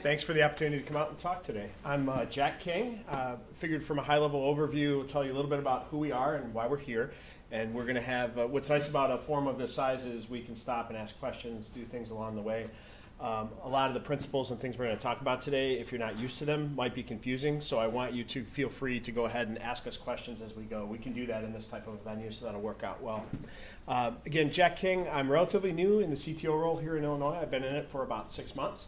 Thanks for the opportunity to come out and talk today. I'm Jack King. Figured from a high-level overview, I'll tell you a little bit about who we are and why we're here. And we're going to have, what's nice about a forum of this size is we can stop and ask questions, do things along the way. A lot of the principles and things we're going to talk about today, if you're not used to them, might be confusing. So I want you to feel free to go ahead and ask us questions as we go. We can do that in this type of venue, so that'll work out well. Again, Jack King. I'm relatively new in the CTO role here in Illinois. I've been in it for about 6 months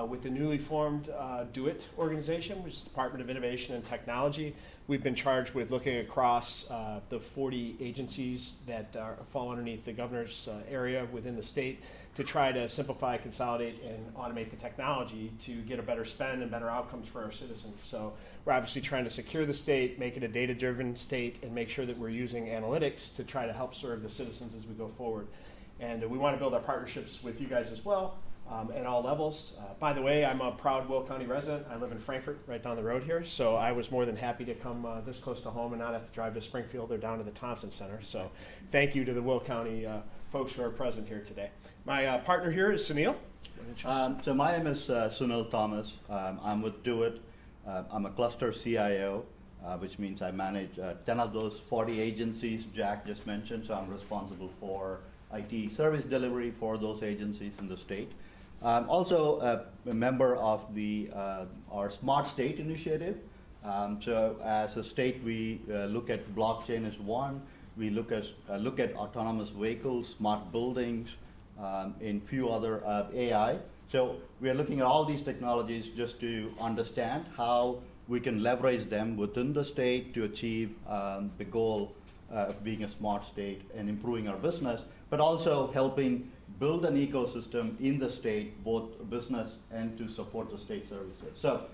with the newly formed DoIT organization, which is the Department of Innovation and Technology. We've been charged with looking across the 40 agencies that fall underneath the governor's area within the state to try to simplify, consolidate, and automate the technology to get a better spend and better outcomes for our citizens. So we're obviously trying to secure the state, make it a data-driven state, and make sure that we're using analytics to try to help serve the citizens as we go forward. And we want to build our partnerships with you guys as well at all levels. By the way, I'm a proud Will County resident. I live in Frankfort, right down the road here, so I was more than happy to come this close to home and not have to drive to Springfield or down to the Thompson Center. So thank you to the Will County folks who are present here today. My partner here is Sunil. So my name is Sunil Thomas. I'm with DoIT. I'm a cluster CIO, which means I manage 10 of those 40 agencies Jack just mentioned. So I'm responsible for IT service delivery for those agencies in the state. I'm also a member of our Smart State initiative. So as a state, we look at blockchain as one. We look at autonomous vehicles, smart buildings, and few other AI. So we are looking at all these technologies just to understand how we can leverage them within the state to achieve the goal of being a smart state and improving our business, but also helping build an ecosystem in the state, both business and to support the state services. So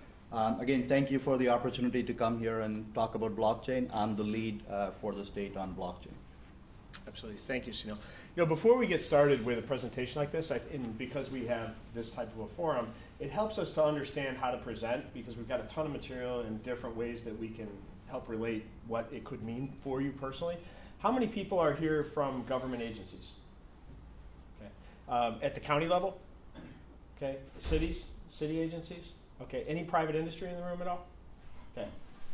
again, thank you for the opportunity to come here and talk about blockchain. I'm the lead for the state on blockchain. Absolutely. Thank you, Sunil. You know, before we get started with a presentation like this, and because we have this type of a forum, it helps us to understand how to present because we've got a ton of material and different ways that we can help relate what it could mean for you personally. How many people are here from government agencies? Okay. At the county level? Okay. Cities? City agencies? Okay. Any private industry in the room at all? Okay.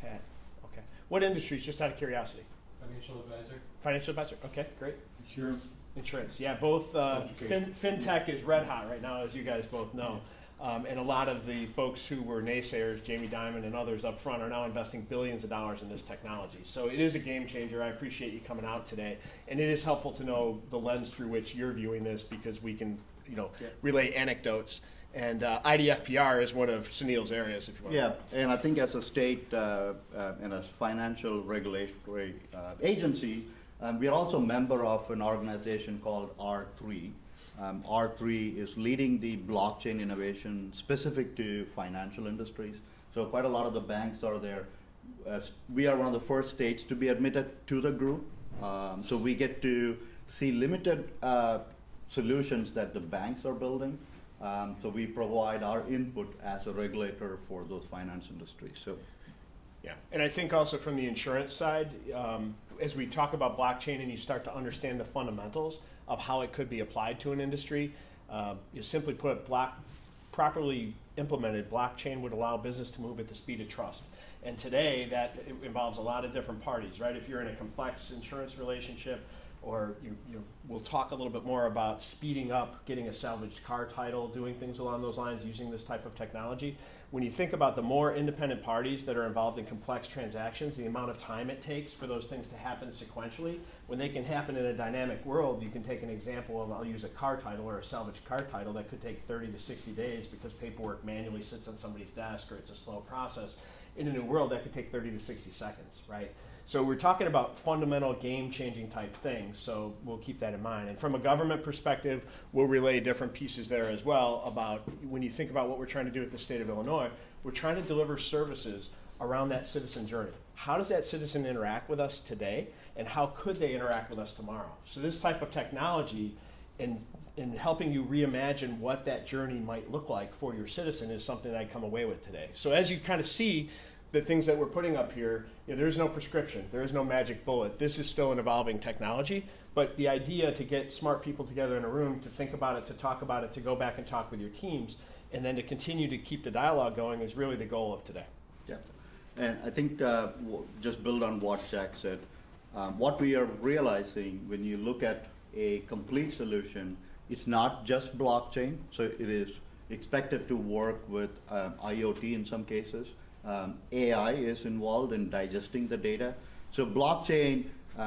Okay. What industries, just out of curiosity? Financial advisor. Financial advisor. Okay, great. Insurance. Insurance. Yeah, both fintech is red hot right now, as you guys both know. And a lot of the folks who were naysayers, Jamie Dimon and others up front, are now investing billions of dollars in this technology. So it is a game changer. I appreciate you coming out today. And it is helpful to know the lens through which you're viewing this because we can, relay anecdotes. And IDFPR is one of Sunil's areas, if you want. Yeah, and I think as a state and a financial regulatory agency, we are also a member of an organization called R3. R3 is leading the blockchain innovation specific to financial industries. So quite a lot of the banks are there. We are one of the first states to be admitted to the group. So we get to see limited solutions that the banks are building. So we provide our input as a regulator for those finance industries. So, yeah, and I think also from the insurance side, as we talk about blockchain and you start to understand the fundamentals of how it could be applied to an industry, you simply put, properly implemented blockchain would allow business to move at the speed of trust. And today that involves a lot of different parties, right? If you're in a complex insurance relationship, or we'll talk a little bit more about speeding up getting a salvaged car title, doing things along those lines using this type of technology. When you think about the more independent parties that are involved in complex transactions, the amount of time it takes for those things to happen sequentially, when they can happen in a dynamic world, you can take an example of, I'll use a car title or a salvaged car title that could take 30 to 60 days because paperwork manually sits on somebody's desk or it's a slow process. In a new world, that could take 30 to 60 seconds, right? So we're talking about fundamental game-changing type things, so we'll keep that in mind. And from a government perspective, we'll relay different pieces there as well about when you think about what we're trying to do with the state of Illinois, we're trying to deliver services around that citizen journey. How does that citizen interact with us today, and how could they interact with us tomorrow? So this type of technology in helping you reimagine what that journey might look like for your citizen is something that I come away with today. So as you kind of see, the things that we're putting up here, there is no prescription, there is no magic bullet. This is still an evolving technology, but the idea to get smart people together in a room to think about it, to talk about it, to go back and talk with your teams, and then to continue to keep the dialogue going is really the goal of today. Yeah, and I think just build on what Jack said. What we are realizing when you look at a complete solution, it's not just blockchain, so it is expected to work with IoT in some cases. AI is involved in digesting the data. So blockchain,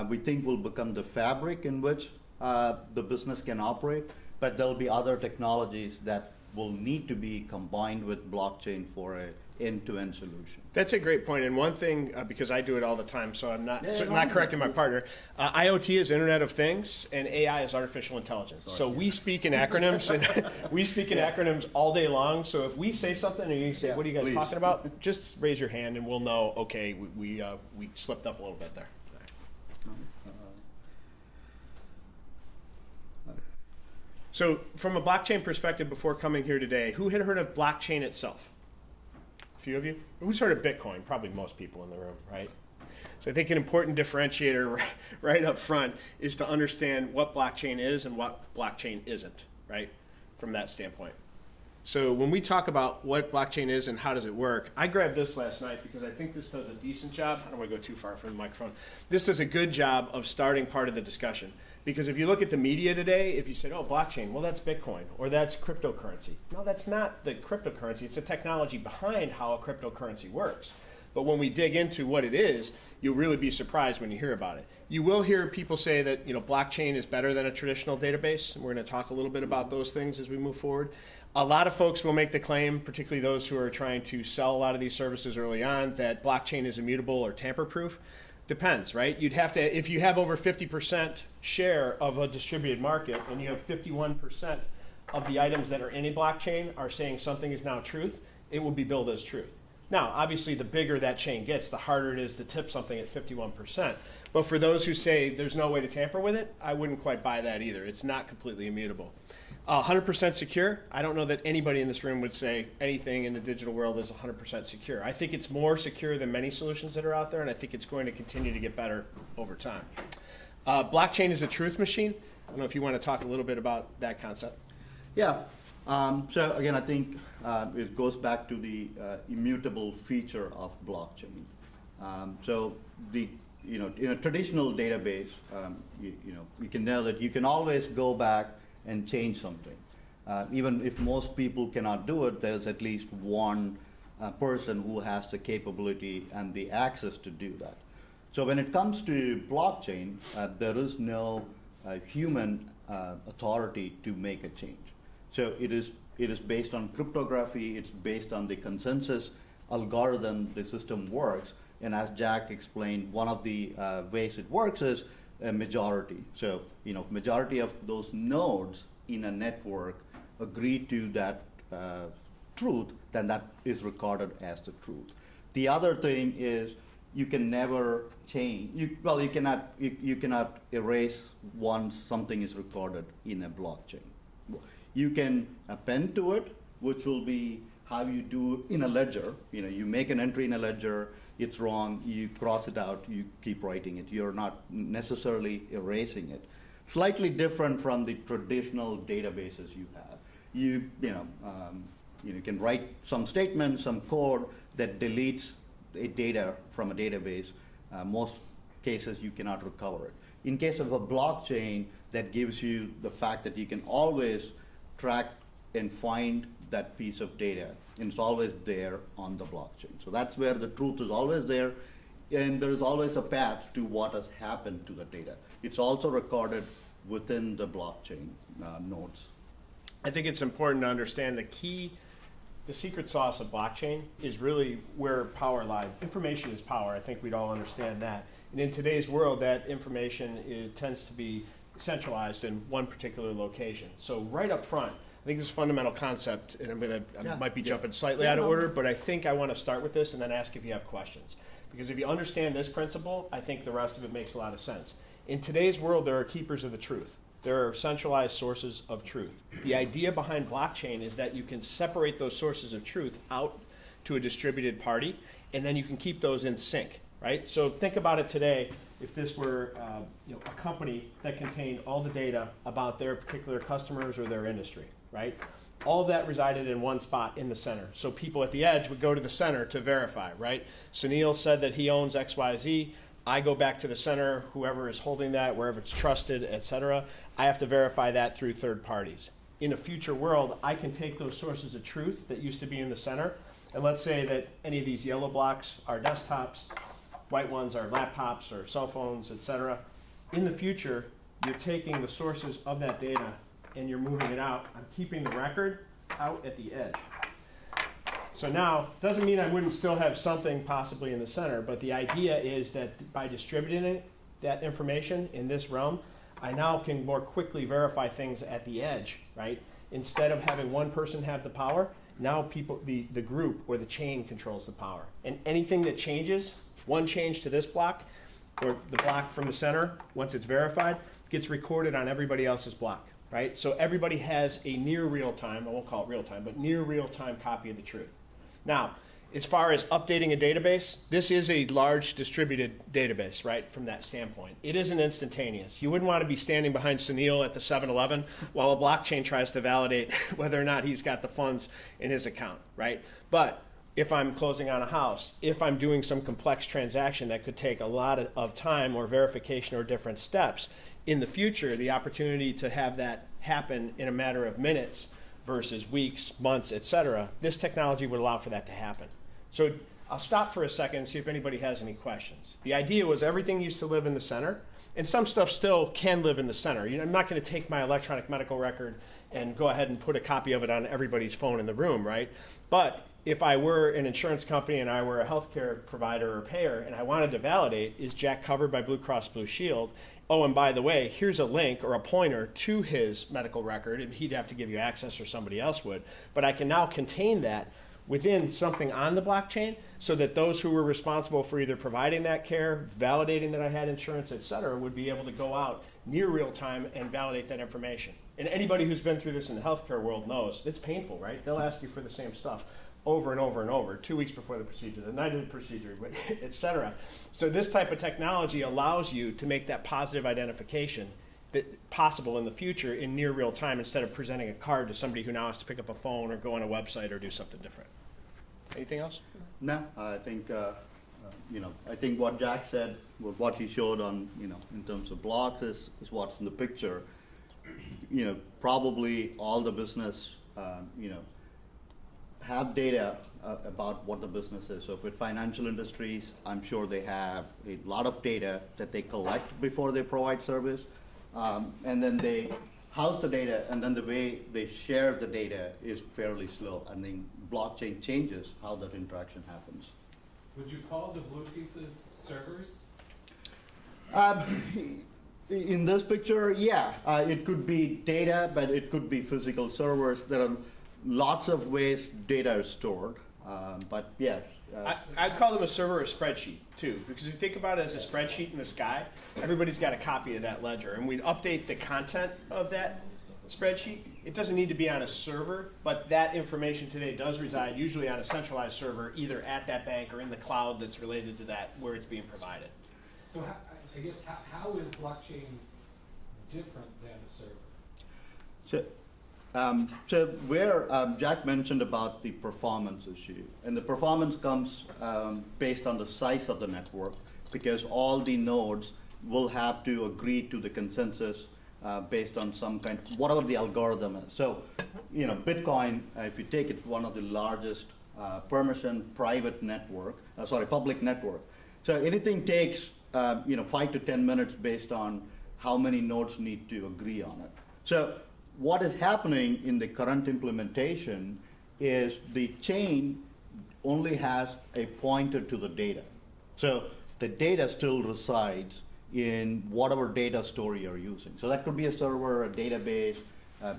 we think, will become the fabric in which the business can operate, but there'll be other technologies that will need to be combined with blockchain for an end-to-end solution. That's a great point. And one thing, because I do it all the time, so I'm not Yeah, not correcting my partner. IoT is Internet of Things, and AI is artificial intelligence. So we speak in acronyms, and we speak in acronyms all day long. So if we say something and you say, "What are you guys please. talking about?" Just raise your hand, and we'll know. Okay, we slipped up a little bit there. So from a blockchain perspective, before coming here today, who had heard of blockchain itself? A few of you? Who's heard of Bitcoin? Probably most people in the room, right? So I think an important differentiator right up front is to understand what blockchain is and what blockchain isn't, right? From that standpoint. So when we talk about what blockchain is and how does it work, I grabbed this last night because I think this does a decent job. I don't want to go too far from the microphone. This does a good job of starting part of the discussion. Because if you look at the media today, if you said, oh, blockchain, well, that's Bitcoin, or that's cryptocurrency. No, that's not the cryptocurrency. It's the technology behind how a cryptocurrency works. But when we dig into what it is, you'll really be surprised when you hear about it. You will hear people say that blockchain is better than a traditional database. And we're going to talk a little bit about those things as we move forward. A lot of folks will make the claim, particularly those who are trying to sell a lot of these services early on, that blockchain is immutable or tamper-proof. Depends, right? You'd have to, if you have over 50% share of a distributed market and you have 51% of the items that are in a blockchain are saying something is now truth, it will be billed as truth. Now, obviously, the bigger that chain gets, the harder it is to tip something at 51%. But for those who say there's no way to tamper with it, I wouldn't quite buy that either. It's not completely immutable. 100% secure, I don't know that anybody in this room would say anything in the digital world is 100% secure. I think it's more secure than many solutions that are out there, and I think it's going to continue to get better over time. Blockchain is a truth machine. I don't know if you want to talk a little bit about that concept. Yeah. So again, I think it goes back to the immutable feature of blockchain. So in a traditional database, you can know that you can always go back and change something. Even if most people cannot do it, there's at least one person who has the capability and the access to do that. So when it comes to blockchain, there is no human authority to make a change. So it is based on cryptography, it's based on the consensus algorithm the system works, and as Jack explained, one of the ways it works is a majority. So, majority of those nodes in a network agree to that truth, then that is recorded as the truth. The other thing is you can never change. You cannot erase once something is recorded in a blockchain. You can append to it, which will be how you do in a ledger. You make an entry in a ledger. It's wrong, you cross it out, you keep writing it. You're not necessarily erasing it. Slightly different from the traditional databases you have. You can write some statement, some code that deletes a data from a database. Most cases you cannot recover it. In case of a blockchain, that gives you the fact that you can always track and find that piece of data, and it's always there on the blockchain. So that's where the truth is always there, and there is always a path to what has happened to the data. It's also recorded within the blockchain nodes. I think it's important to understand the secret sauce of blockchain is really where power lies. Information is power. I think we'd all understand that. And in today's world, that information tends to be centralized in one particular location. So right up front, I think this is a fundamental concept, and I might be jumping slightly out of order, but I think I want to start with this and then ask if you have questions. Because if you understand this principle, I think the rest of it makes a lot of sense. In today's world, there are keepers of the truth. There are centralized sources of truth. The idea behind blockchain is that you can separate those sources of truth out to a distributed party, and then you can keep those in sync, right? So think about it today. If this were a company that contained all the data about their particular customers or their industry, right? All of that resided in one spot in the center. So people at the edge would go to the center to verify, right? Sunil said that he owns XYZ. I go back to the center, whoever is holding that, wherever it's trusted, et cetera. I have to verify that through third parties. In a future world, I can take those sources of truth that used to be in the center, and let's say that any of these yellow blocks are desktops, white ones are laptops or cell phones, et cetera. In the future, you're taking the sources of that data and you're moving it out. I'm keeping the record out at the edge. So now, doesn't mean I wouldn't still have something possibly in the center, but the idea is that by distributing that information in this realm, I now can more quickly verify things at the edge, right? Instead of having one person have the power, now people, the group or the chain controls the power. And anything that changes, one change to this block, or the block from the center, once it's verified, gets recorded on everybody else's block, right? So everybody has a near real time, I won't call it real time, but near real time copy of the truth. Now, as far as updating a database, this is a large distributed database, right, from that standpoint. It isn't instantaneous. You wouldn't want to be standing behind Sunil at the 7-Eleven while a blockchain tries to validate whether or not he's got the funds in his account, right? But if I'm closing on a house, if I'm doing some complex transaction that could take a lot of time or verification or different steps, in the future, the opportunity to have that happen in a matter of minutes versus weeks, months, et cetera, this technology would allow for that to happen. So I'll stop for a second and see if anybody has any questions. The idea was everything used to live in the center, and some stuff still can live in the center. You know, I'm not going to take my electronic medical record and go ahead and put a copy of it on everybody's phone in the room, right? But if I were an insurance company and I were a healthcare provider or payer and I wanted to validate, is Jack covered by Blue Cross Blue Shield? Oh, and by the way, here's a link or a pointer to his medical record, and he'd have to give you access or somebody else would. But I can now contain that within something on the blockchain so that those who were responsible for either providing that care, validating that I had insurance, et cetera, would be able to go out near real time and validate that information. And anybody who's been through this in the healthcare world knows it's painful, right? They'll ask you for the same stuff over and over and over, 2 weeks before the procedure, the night of the procedure, et cetera. So this type of technology allows you to make that positive identification that possible in the future in near real time instead of presenting a card to somebody who now has to pick up a phone or go on a website or do something different. Anything else? No, I think, I think what Jack said, what he showed on, in terms of blocks is what's in the picture. Probably all the business, have data about what the business is. So if with financial industries, I'm sure they have a lot of data that they collect before they provide service. And then they house the data, and then the way they share the data is fairly slow. And then blockchain changes how that interaction happens. Would you call the blue pieces servers? In this picture, yeah, it could be data, but it could be physical servers. There are lots of ways data is stored, but yes. I'd call them a server or a spreadsheet too, because if you think about it as a spreadsheet in the sky, everybody's got a copy of that ledger, and we'd update the content of that spreadsheet. It doesn't need to be on a server, but that information today does reside usually on a centralized server, either at that bank or in the cloud that's related to that where it's being provided. So I guess how is blockchain different than a server? So where Jack mentioned about the performance issue, and the performance comes based on the size of the network, because all the nodes will have to agree to the consensus based on some kind, whatever the algorithm is. So, Bitcoin, if you take it, one of the largest permission public network. So anything takes 5 to 10 minutes based on how many nodes need to agree on it. So what is happening in the current implementation is the chain only has a pointer to the data. So the data still resides in whatever data store you're using. So that could be a server, a database,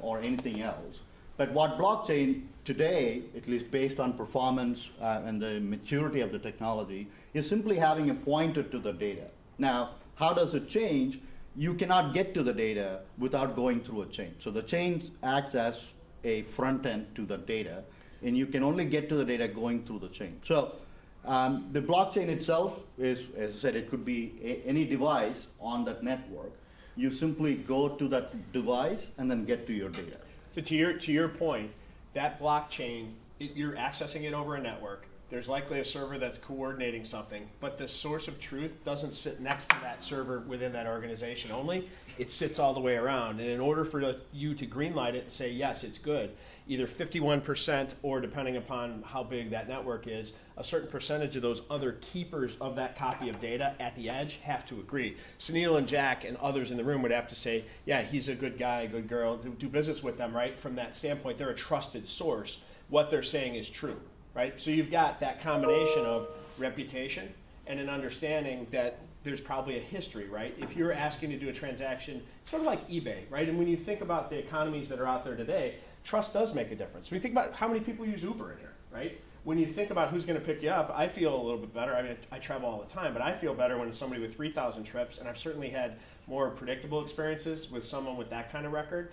or anything else. But what blockchain today, at least based on performance and the maturity of the technology, is simply having a pointer to the data. Now, how does it change? You cannot get to the data without going through a chain. So the chain acts as a front end to the data, and you can only get to the data going through the chain. So the blockchain itself is, as I said, it could be any device on that network. You simply go to that device and then get to your data. So to your point, that blockchain, you're accessing it over a network. There's likely a server that's coordinating something, but the source of truth doesn't sit next to that server within that organization only. It sits all the way around. And in order for you to greenlight it and say, yes, it's good, either 51% or depending upon how big that network is, a certain percentage of those other keepers of that copy of data at the edge have to agree. Sunil and Jack and others in the room would have to say, yeah, he's a good guy, a good girl, do business with them, right? From that standpoint, they're a trusted source. What they're saying is true. Right? So you've got that combination of reputation and an understanding that there's probably a history, right? If you're asking to do a transaction, it's sort of like eBay, right? And when you think about the economies that are out there today, trust does make a difference. When you think about how many people use Uber in here, right? When you think about who's going to pick you up, I feel a little bit better. I mean, I travel all the time, but I feel better when it's somebody with 3,000 trips, and I've certainly had more predictable experiences with someone with that kind of record.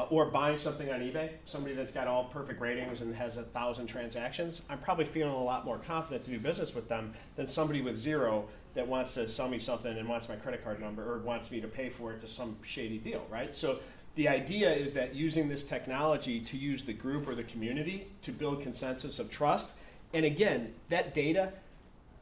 Or buying something on eBay, somebody that's got all perfect ratings and has 1,000 transactions, I'm probably feeling a lot more confident to do business with them than somebody with 0 that wants to sell me something and wants my credit card number or wants me to pay for it to some shady deal, right? So the idea is that using this technology to use the group or the community to build consensus of trust, and again, that data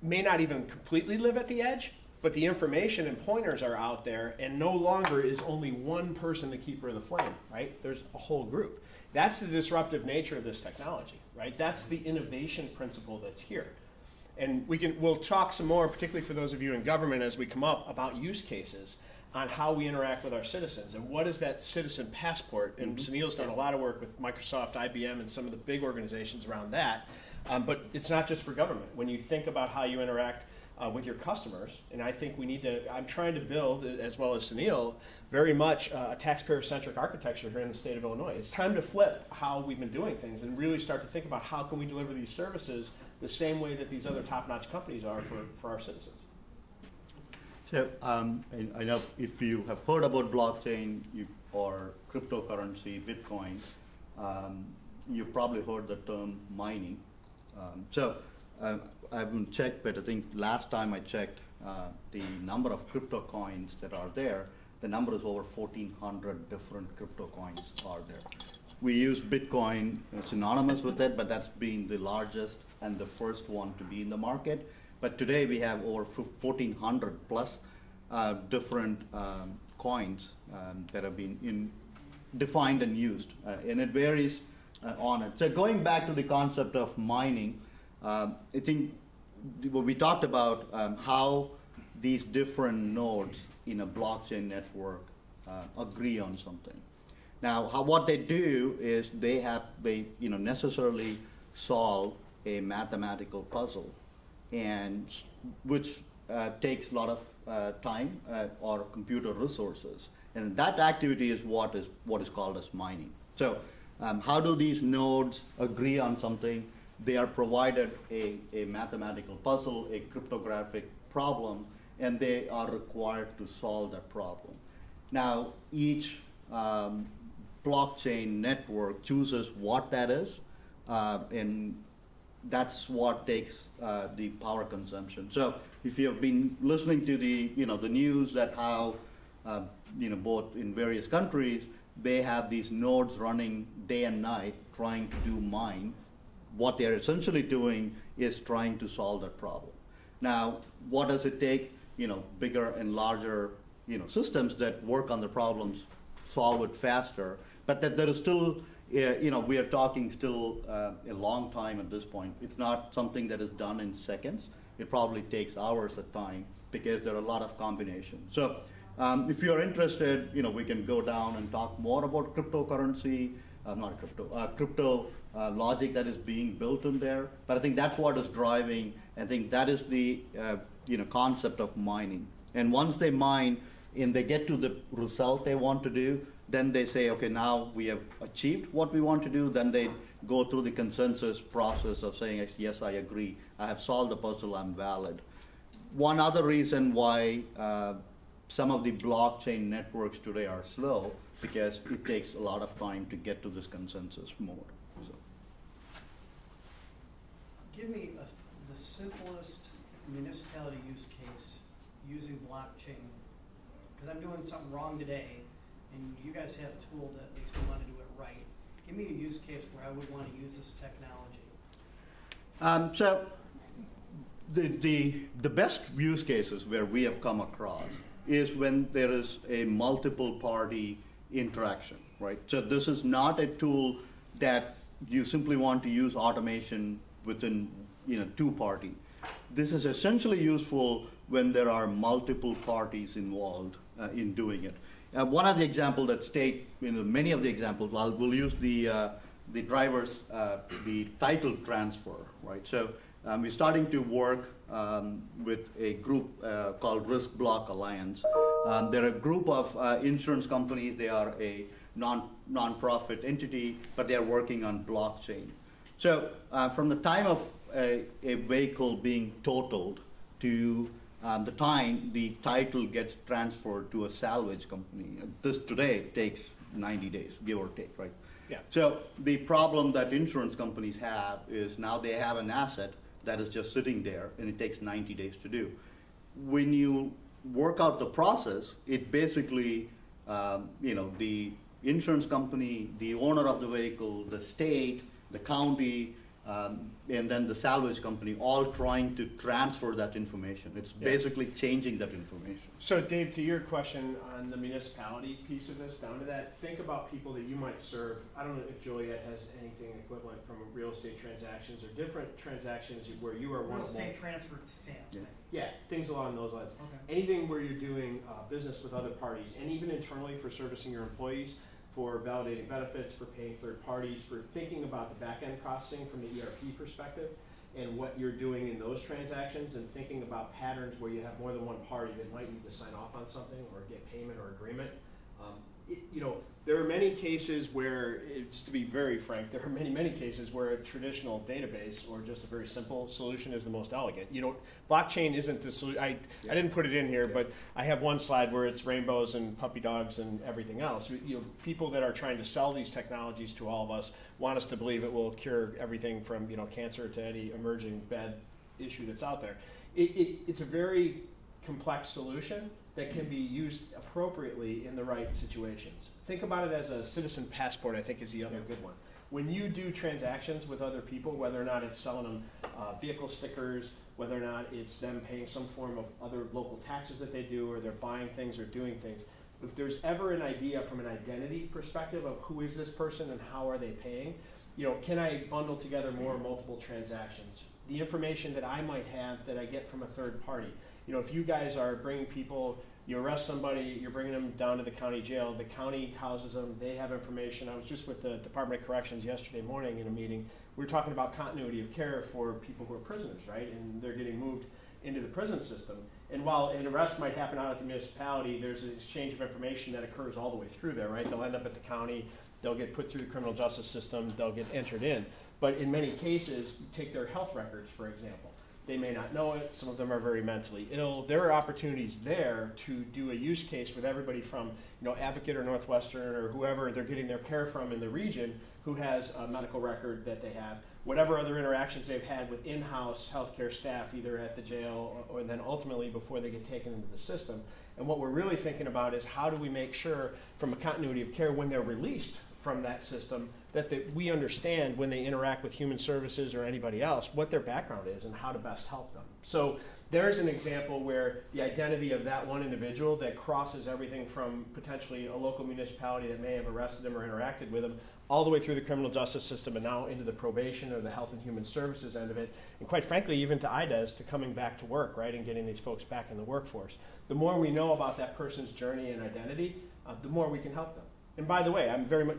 may not even completely live at the edge, but the information and pointers are out there, and no longer is only one person the keeper of the flame, right? There's a whole group. That's the disruptive nature of this technology, right? That's the innovation principle that's here. And we'll talk some more, particularly for those of you in government as we come up, about use cases on how we interact with our citizens and what is that citizen passport. And Sunil's done a lot of work with Microsoft, IBM, and some of the big organizations around that. But it's not just for government. When you think about how you interact with your customers, and I think we need to, I'm trying to build, as well as Sunil, very much a taxpayer-centric architecture here in the state of Illinois. It's time to flip how we've been doing things and really start to think about how can we deliver these services the same way that these other top-notch companies are for our citizens. So I know if you have heard about blockchain or cryptocurrency, Bitcoin, you've probably heard the term mining. I haven't checked, but I think last time I checked, the number of crypto coins that are there, the number is over 1,400 different crypto coins are there. We use Bitcoin synonymous with it, but that's been the largest and the first one to be in the market. But today we have over 1,400 plus different coins that have been defined and used, and it varies on it. So going back to the concept of mining, I think we talked about how these different nodes in a blockchain network agree on something. Now, what they do is they necessarily solve a mathematical puzzle, and which takes a lot of time or computer resources, and that activity is what is called as mining. So, how do these nodes agree on something? They are provided a mathematical puzzle, a cryptographic problem, and they are required to solve that problem. Now, each blockchain network chooses what that is, and that's what takes the power consumption. So, if you have been listening to the news that how both in various countries they have these nodes running day and night trying to do mine. What they're essentially doing is trying to solve that problem. Now, what does it take? Bigger and larger, systems that work on the problems, solve it faster. But that there is still, we are talking still a long time at this point. It's not something that is done in seconds. It probably takes hours of time because there are a lot of combinations. So, if you're interested, we can go down and talk more about cryptocurrency. Crypto logic that is being built in there. But I think that's what is driving. I think that is the concept of mining. And once they mine and they get to the result they want to do, then they say, okay, now we have achieved what we want to do. Then they go through the consensus process of saying, yes, I agree. I have solved the puzzle. I'm valid. One other reason why some of the blockchain networks today are slow because it takes a lot of time to get to this consensus mode. So. Give me the simplest municipality use case using blockchain, because I'm doing something wrong today, and you guys have a tool that makes me want to do it right. Give me a use case where I would want to use this technology. So the best use cases where we have come across is when there is a multiple party interaction, right? So this is not a tool that you simply want to use automation within two party. This is essentially useful when there are multiple parties involved in doing it. One of the examples that state, many of the examples, we'll use the drivers, the title transfer, right? So we're starting to work with a group called Risk Block Alliance. They're a group of insurance companies. They are a non-profit entity, but they are working on blockchain. So from the time of a vehicle being totaled to the time the title gets transferred to a salvage company, this today takes 90 days, give or take, right? Yeah. So the problem that insurance companies have is now they have an asset that is just sitting there, and it takes 90 days to do. When you work out the process, it basically, the insurance company, the owner of the vehicle, the state, the county, and then the salvage company, all trying to transfer that information. It's basically changing that information. So Dave, to your question on the municipality piece of this, down to that, think about people that you might serve. I don't know if Joliet has anything equivalent from real estate transactions or different transactions where you are one Real of estate transfer stamps. Yeah. Yeah, things along those lines. Okay. Anything where you're doing business with other parties, and even internally for servicing your employees, for validating benefits, for paying third parties, for thinking about the back end processing from the ERP perspective, and what you're doing in those transactions, and thinking about patterns where you have more than one party that might need to sign off on something or get payment or agreement. There are many cases where, just to be very frank, there are many cases where a traditional database or just a very simple solution is the most elegant. Blockchain isn't the solution. I didn't put it in here, but I have one slide where it's rainbows and puppy dogs and everything else. People that are trying to sell these technologies to all of us want us to believe it will cure everything from cancer to any emerging bad issue that's out there. It's a very complex solution that can be used appropriately in the right situations. Think about it as a citizen passport, I think, is the other good one. When you do transactions with other people, whether or not it's selling them vehicle stickers, whether or not it's them paying some form of other local taxes that they do, or they're buying things or doing things, if there's ever an idea from an identity perspective of who is this person and how are they paying, can I bundle together more multiple transactions? The information that I might have that I get from a third party. If you guys are bringing people, you arrest somebody, you're bringing them down to the county jail, the county houses them, they have information. I was just with the Department of Corrections yesterday morning in a meeting. We were talking about continuity of care for people who are prisoners, right? And they're getting moved into the prison system. And while an arrest might happen out at the municipality, there's an exchange of information that occurs all the way through there, right? They'll end up at the county, they'll get put through the criminal justice system, they'll get entered in. But in many cases, take their health records, for example. They may not know it. Some of them are very mentally ill. There are opportunities there to do a use case with everybody from, Advocate or Northwestern or whoever they're getting their care from in the region who has a medical record that they have, whatever other interactions they've had with in-house healthcare staff, either at the jail or then ultimately before they get taken into the system. And what we're really thinking about is how do we make sure from a continuity of care when they're released from that system that we understand when they interact with human services or anybody else what their background is and how to best help them. So there's an example where the identity of that one individual that crosses everything from potentially a local municipality that may have arrested them or interacted with them all the way through the criminal justice system and now into the probation or the health and human services end of it, and quite frankly even to IDES, to coming back to work, right, and getting these folks back in the workforce. The more we know about that person's journey and identity, the more we can help them. And by the way,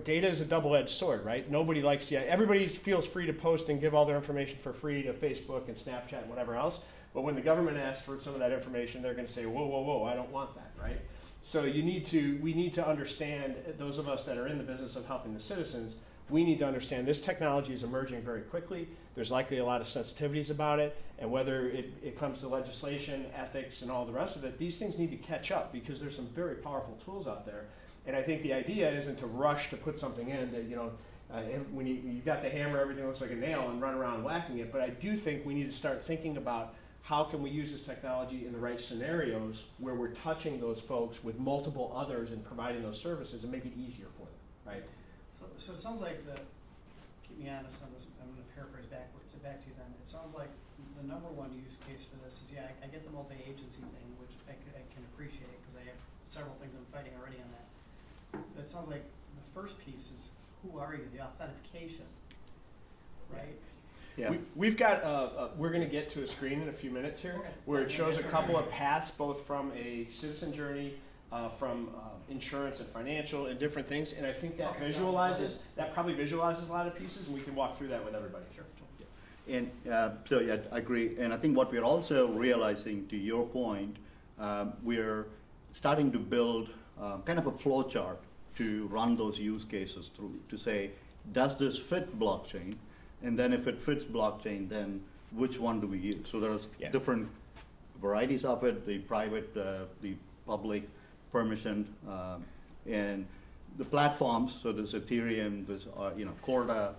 data is a double-edged sword, right? Nobody likes everybody feels free to post and give all their information for free to Facebook and Snapchat and whatever else. But when the government asks for some of that information, they're going to say, whoa, I don't want that, right? So we need to understand, those of us that are in the business of helping the citizens, we need to understand this technology is emerging very quickly. There's likely a lot of sensitivities about it, and whether it comes to legislation, ethics, and all the rest of it, these things need to catch up because there's some very powerful tools out there. And I think the idea isn't to rush to put something in that, when you've got the hammer, everything looks like a nail and run around whacking it. But I do think we need to start thinking about how can we use this technology in the right scenarios where we're touching those folks with multiple others and providing those services and make it easier for them, right? So it sounds like keep me honest on this, I'm gonna paraphrase back to you then. It sounds like the number one use case for this is, I get the multi-agency thing, which I can appreciate, because I have several things I'm fighting already on that. But it sounds like the first piece is, who are you, the authentication, right? Yeah. We've got, we're going to get to a screen in a few minutes here, Okay. where it shows a couple of paths, both from a citizen journey, from insurance and financial and different things, and I think that that probably visualizes a lot of pieces, and we can walk through that with everybody. Sure. And so, yeah, I agree. And I think what we're also realizing, to your point, we're starting to build kind of a flow chart to run those use cases through, to say, does this fit blockchain? And then if it fits blockchain, then which one do we use? So there's different varieties of it, the private, the public, permissioned, and the platforms. So there's Ethereum, there's Corda,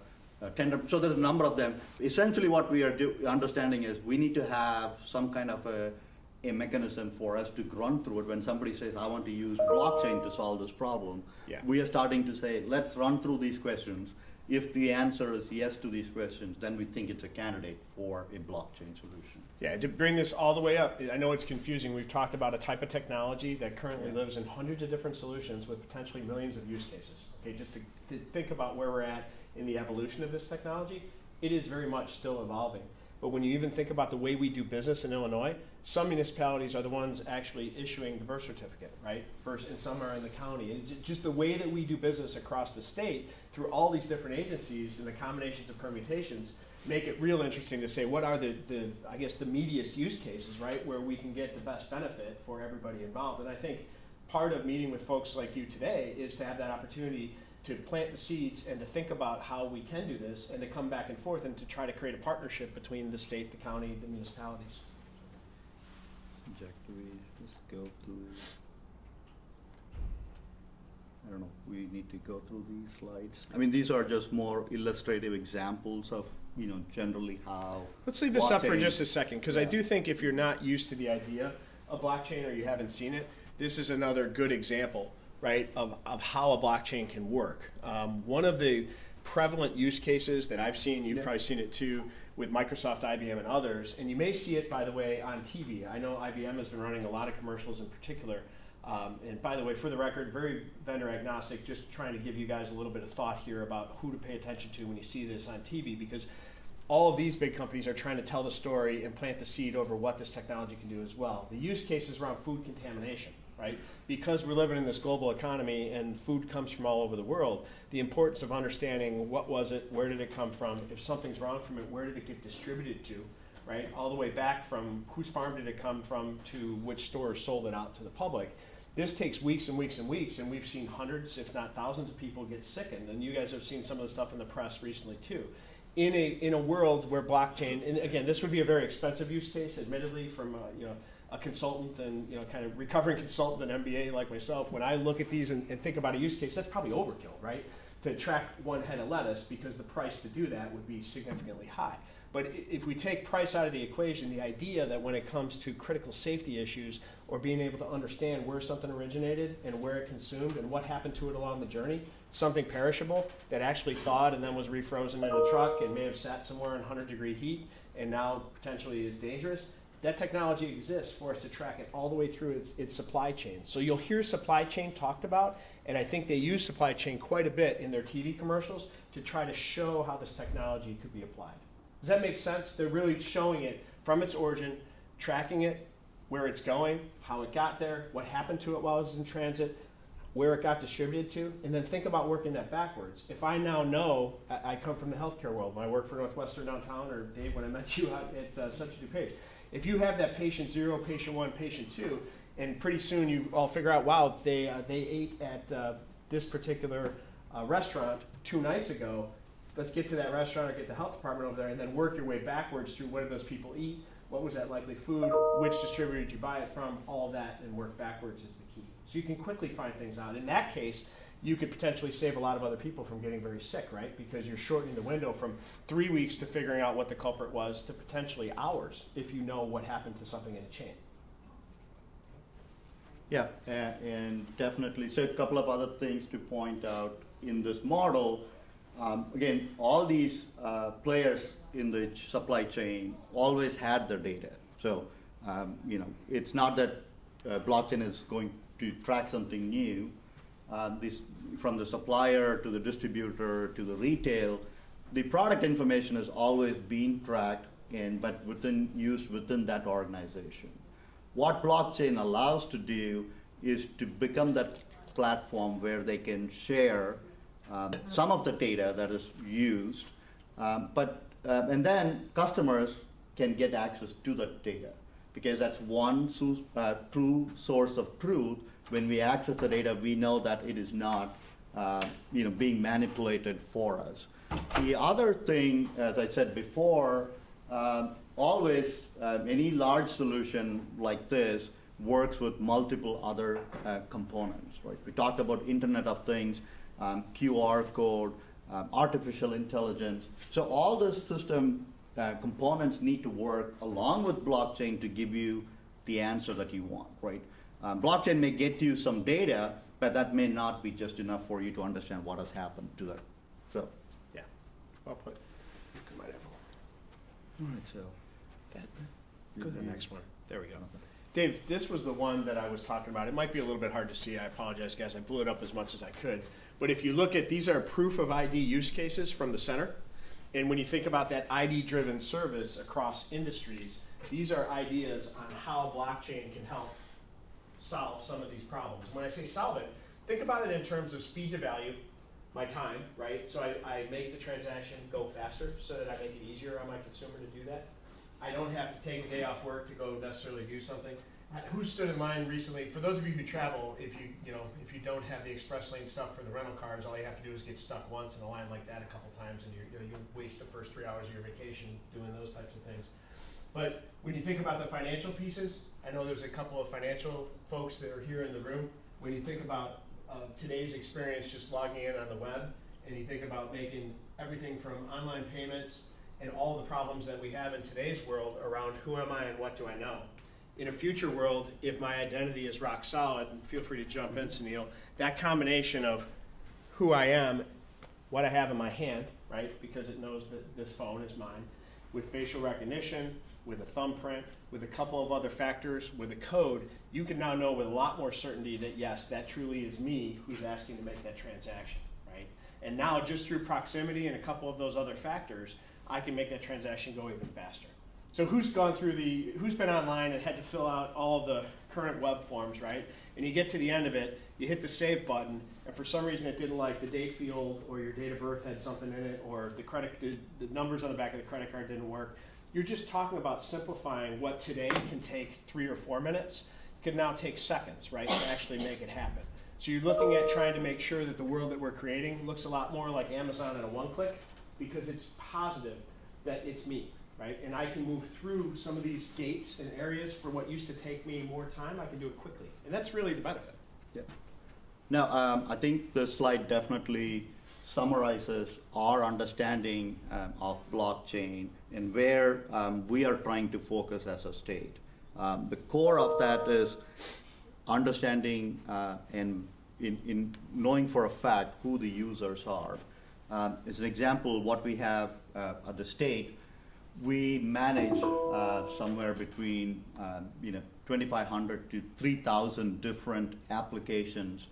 Tender. So there's a number of them. Essentially what we are understanding is we need to have some kind of a mechanism for us to run through it. When somebody says, I want to use blockchain to solve this problem, we are starting to say, let's run through these questions. If the answer is yes to these questions, then we think it's a candidate for a blockchain solution. Yeah, to bring this all the way up, I know it's confusing. We've talked about a type of technology that currently lives in hundreds of different solutions with potentially millions of use cases. Okay, just to think about where we're at in the evolution of this technology, it is very much still evolving. But when you even think about the way we do business in Illinois, some municipalities are the ones actually issuing the birth certificate, right? First, and some are in the county. And it's just the way that we do business across the state through all these different agencies and the combinations of permutations make it real interesting to say what are the I guess the meatiest use cases, right, where we can get the best benefit for everybody involved. And I think part of meeting with folks like you today is to have that opportunity to plant the seeds and to think about how we can do this and to come back and forth and to try to create a partnership between the state, the county, the municipalities. Jack, do we just go through? I don't know, we need to go through these slides. I mean, these are just more illustrative examples of, generally how. Let's leave this up for just a second, because I Yeah. do think if you're not used to the idea of blockchain or you haven't seen it, this is another good example, right, of how a blockchain can work. One of the prevalent use cases that I've seen, you've probably seen it too, with Microsoft, IBM, and others, and you may see it, by the way, on TV. I know IBM has been running a lot of commercials in particular. And by the way, for the record, very vendor agnostic, just trying to give you guys a little bit of thought here about who to pay attention to when you see this on TV, because all of these big companies are trying to tell the story and plant the seed over what this technology can do as well. The use cases around food contamination, right? Because we're living in this global economy and food comes from all over the world, the importance of understanding what was it, where did it come from, if something's wrong from it, where did it get distributed to, right? All the way back from whose farm did it come from to which stores sold it out to the public. This takes weeks and weeks and weeks, and we've seen hundreds, if not thousands of people get sickened, and you guys have seen some of the stuff in the press recently too. In a world where blockchain, and again, this would be a very expensive use case, admittedly, from a consultant and kind of recovering consultant and MBA like myself. When I look at these and think about a use case, that's probably overkill, right? To track one head of lettuce, because the price to do that would be significantly high. But if we take price out of the equation, the idea that when it comes to critical safety issues or being able to understand where something originated and where it consumed and what happened to it along the journey, something perishable that actually thawed and then was refrozen in a truck and may have sat somewhere in 100-degree heat and now potentially is dangerous, that technology exists for us to track it all the way through its supply chain. So you'll hear supply chain talked about, and I think they use supply chain quite a bit in their TV commercials to try to show how this technology could be applied. Does that make sense? They're really showing it from its origin, tracking it, where it's going, how it got there, what happened to it while it was in transit, where it got distributed to, and then think about working that backwards. If I now know, I come from the healthcare world, when I work for Northwestern downtown, or Dave, when I met you out at Central DuPage, if you have that patient 0, patient 1, patient 2, and pretty soon you all figure out, wow, they ate at this particular restaurant 2 nights ago, let's get to that restaurant or get the health department over there, and then work your way backwards through what did those people eat, what was that likely food, which distributor did you buy it from, all of that, and work backwards is the key. So you can quickly find things out. In that case, you could potentially save a lot of other people from getting very sick, right? Because you're shortening the window from 3 weeks to figuring out what the culprit was to potentially hours if you know what happened to something in a chain. Yeah, and definitely. So a couple of other things to point out. in this model, again, all these players in the supply chain always had their data. So, it's not that blockchain is going to track something new. This, from the supplier to the distributor to the retail, the product information has always been tracked but used within that organization. What blockchain allows to do is to become that platform where they can share some of the data that is used, and then customers can get access to that data, because that's one true source of truth. When we access the data, we know that it is not being manipulated for us. The other thing, as I said before, always any large solution like this works with multiple other components, right? We talked about Internet of Things, QR code, artificial intelligence. So all the system components need to work along with blockchain to give you the answer that you want, right? Blockchain may get you some data, but that may not be just enough for you to understand what has happened to that. So, Yeah, well put. You might have all right, so. Go to the next one. There we go. Dave, this was the one that I was talking about. It might be a little bit hard to see. I apologize, guys. I blew it up as much as I could. But if you look at, these are proof of ID use cases from the center. And when you think about that ID-driven service across industries, these are ideas on how blockchain can help solve some of these problems. When I say solve it, think about it in terms of speed to value, my time, right? So I make the transaction go faster so that I make it easier on my consumer to do that. I don't have to take a day off work to go necessarily do something. Who stood in line recently? For those of you who travel, if you don't have the express lane stuff for the rental cars, all you have to do is get stuck once in a line like that a couple times, and you waste the first 3 hours of your vacation doing those types of things. But when you think about the financial pieces, I know there's a couple of financial folks that are here in the room. When you think about today's experience just logging in on the web, and you think about making everything from online payments and all the problems that we have in today's world around who am I and what do I know. In a future world, if my identity is rock solid, and feel free to jump in, Sunil, that combination of who I am, what I have in my hand, right, because it knows that this phone is mine, with facial recognition, with a thumbprint, with a couple of other factors, with a code, you can now know with a lot more certainty that yes, that truly is me who's asking to make that transaction, right? And now just through proximity and a couple of those other factors, I can make that transaction go even faster. So who's been online and had to fill out all of the current web forms, right? And you get to the end of it, you hit the save button, and for some reason it didn't like the date field, or your date of birth had something in it, or the numbers on the back of the credit card didn't work. You're just talking about simplifying what today can take 3 or 4 minutes, could now take seconds, right, to actually make it happen. So you're looking at trying to make sure that the world that we're creating looks a lot more like Amazon in a one-click, because it's positive that it's me, right? And I can move through some of these gates and areas for what used to take me more time, I can do it quickly. And that's really the benefit. Yeah. Now, I think the slide definitely summarizes our understanding of blockchain and where we are trying to focus as a state. The core of that is understanding and in knowing for a fact who the users are. As an example, what we have at the state, we manage somewhere between 2,500 to 3,000 different applications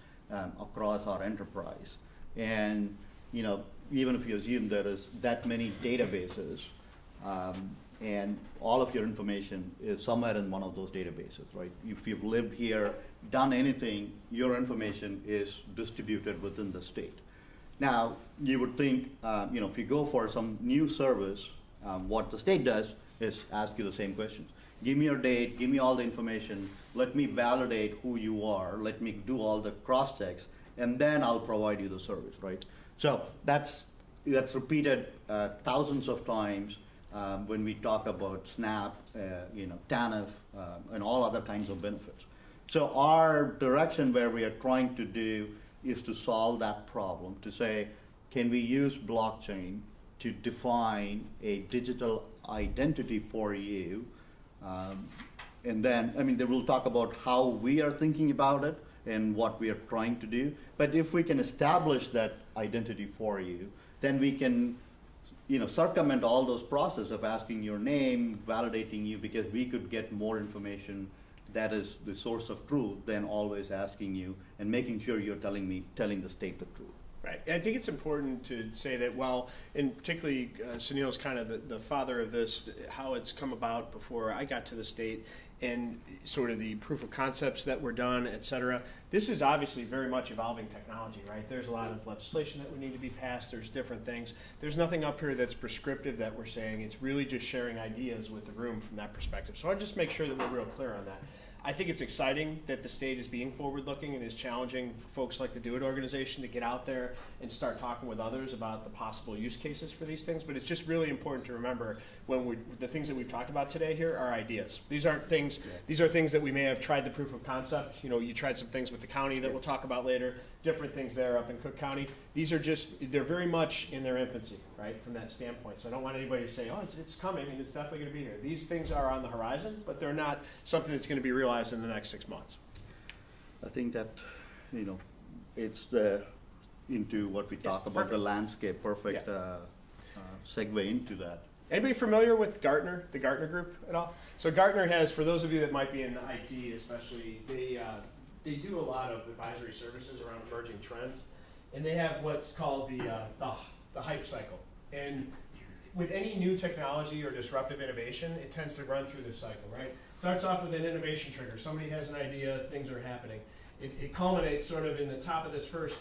across our enterprise. And even if you assume there is that many databases, and all of your information is somewhere in one of those databases, right? If you've lived here, done anything, your information is distributed within the state. Now, you would think, if you go for some new service, what the state does is ask you the same questions. Give me your date, give me all the information, let me validate who you are, let me do all the cross-checks, and then I'll provide you the service, right? So that's repeated thousands of times when we talk about SNAP, TANF, and all other kinds of benefits. So our direction where we are trying to do is to solve that problem, to say, can we use blockchain to define a digital identity for you? And then, we'll talk about how we are thinking about it, in what we are trying to do. But if we can establish that identity for you, then we can, circumvent all those processes of asking your name, validating you, because we could get more information that is the source of truth than always asking you and making sure you're telling the state the truth. Right. And I think it's important to say that and particularly Sunil's kind of the father of this, how it's come about before I got to the state, and sort of the proof of concepts that were done, et cetera. This is obviously very much evolving technology, right? There's a lot of legislation that would need to be passed. There's different things. There's nothing up here that's prescriptive that we're saying. It's really just sharing ideas with the room from that perspective. So I'll just make sure that we're real clear on that. I think it's exciting that the state is being forward-looking and is challenging folks like the Do It organization to get out there and start talking with others about the possible use cases for these things. But it's just really important to remember the things that we've talked about today here are ideas. These aren't things. These are things that we may have tried the proof of concept. You tried some things with the county that we'll talk about later. Different things there up in Cook County. These are they're very much in their infancy, right, from that standpoint. So I don't want anybody to say, oh, it's coming and it's definitely going to be here. These things are on the horizon, but they're not something that's going to be realized in the next 6 months. I think that, it's into what we talk about, perfect. the landscape, perfect segue into that. Anybody familiar with Gartner, the Gartner Group at all? So Gartner has, for those of you that might be in IT especially, they do a lot of advisory services around emerging trends, and they have what's called the hype cycle. And with any new technology or disruptive innovation, it tends to run through this cycle, right? Starts off with an innovation trigger. Somebody has an idea, things are happening. It culminates sort of in the top of this first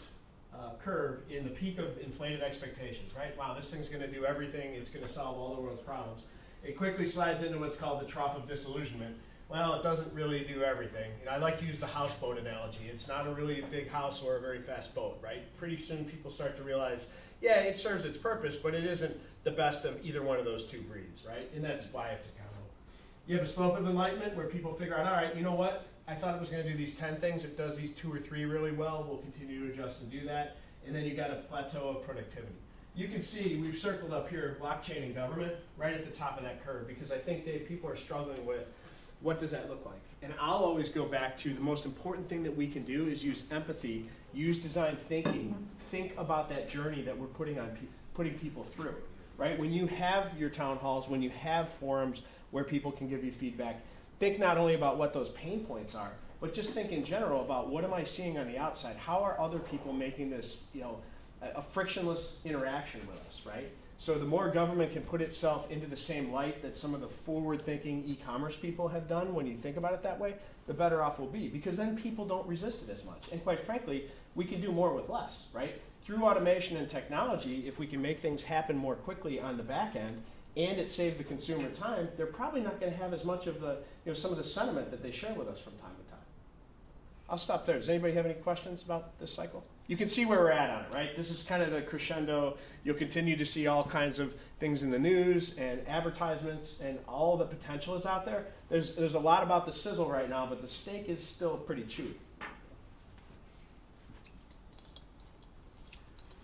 curve in the peak of inflated expectations, right? Wow, this thing's going to do everything. It's going to solve all the world's problems. It quickly slides into what's called the trough of disillusionment. Well, it doesn't really do everything. I like to use the houseboat analogy. It's not a really big house or a very fast boat, right? Pretty soon people start to realize, yeah, it serves its purpose, but it isn't the best of either one of those two breeds, right? And that's why it's accountable. You have a slope of enlightenment where people figure out, all right, you know what? I thought it was going to do these 10 things. It does these 2 or 3 really well. We'll continue to adjust and do that. And then you got a plateau of productivity. You can see we've circled up here blockchain and government right at the top of that curve, because I think people are struggling with what does that look like. And I'll always go back to the most important thing that we can do is use empathy, use design thinking, think about that journey that we're putting people through, right? When you have your town halls, when you have forums where people can give you feedback, think not only about what those pain points are, but just think in general about what am I seeing on the outside? How are other people making this, a frictionless interaction with us, right? So the more government can put itself into the same light that some of the forward-thinking e-commerce people have done, when you think about it that way, the better off we'll be, because then people don't resist it as much. And quite frankly, we can do more with less, right? Through automation and technology, if we can make things happen more quickly on the back end, and it saves the consumer time, they're probably not going to have as much of the, some of the sentiment that they share with us from time to time. I'll stop there. Does anybody have any questions about this cycle? You can see where we're at on it, right? This is kind of the crescendo. You'll continue to see all kinds of things in the news and advertisements, and all the potential is out there. There's a lot about the sizzle right now, but the steak is still pretty chewy.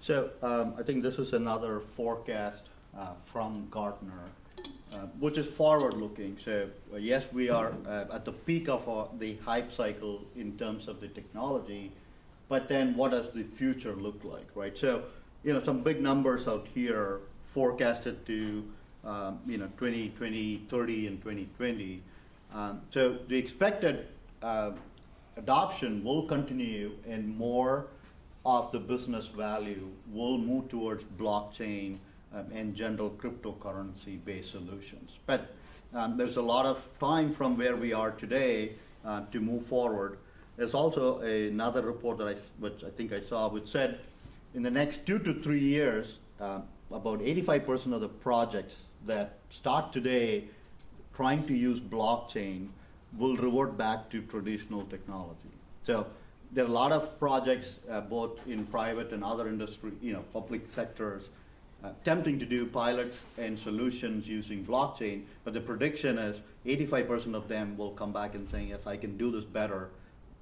So I think this is another forecast from Gartner, which is forward-looking. So yes, we are at the peak of the hype cycle in terms of the technology, but then what does the future look like, right? So, some big numbers out here forecasted to, 2020, 30, and 2020. So the expected adoption will continue, and more of the business value will move towards blockchain and general cryptocurrency-based solutions. But there's a lot of time from where we are today to move forward. There's also another report which I think I saw, which said in the next 2 to 3 years, about 85% of the projects that start today trying to use blockchain will revert back to traditional technology. So there are a lot of projects, both in private and other industry, public sectors, attempting to do pilots and solutions using blockchain, but the prediction is 85% of them will come back and saying, yes, I can do this better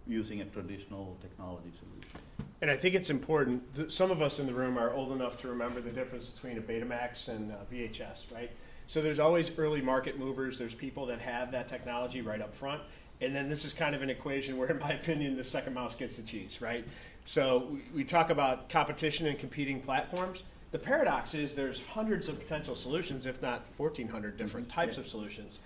using a traditional technology solution. And I think it's important, some of us in the room are old enough to remember the difference between a Betamax and VHS, right? So there's always early market movers. There's people that have that technology right up front. And then this is kind of an equation where, in my opinion, the second mouse gets the cheese, right? So we talk about competition and competing platforms. The paradox is there's hundreds of potential solutions, if not 1,400 different types of solutions.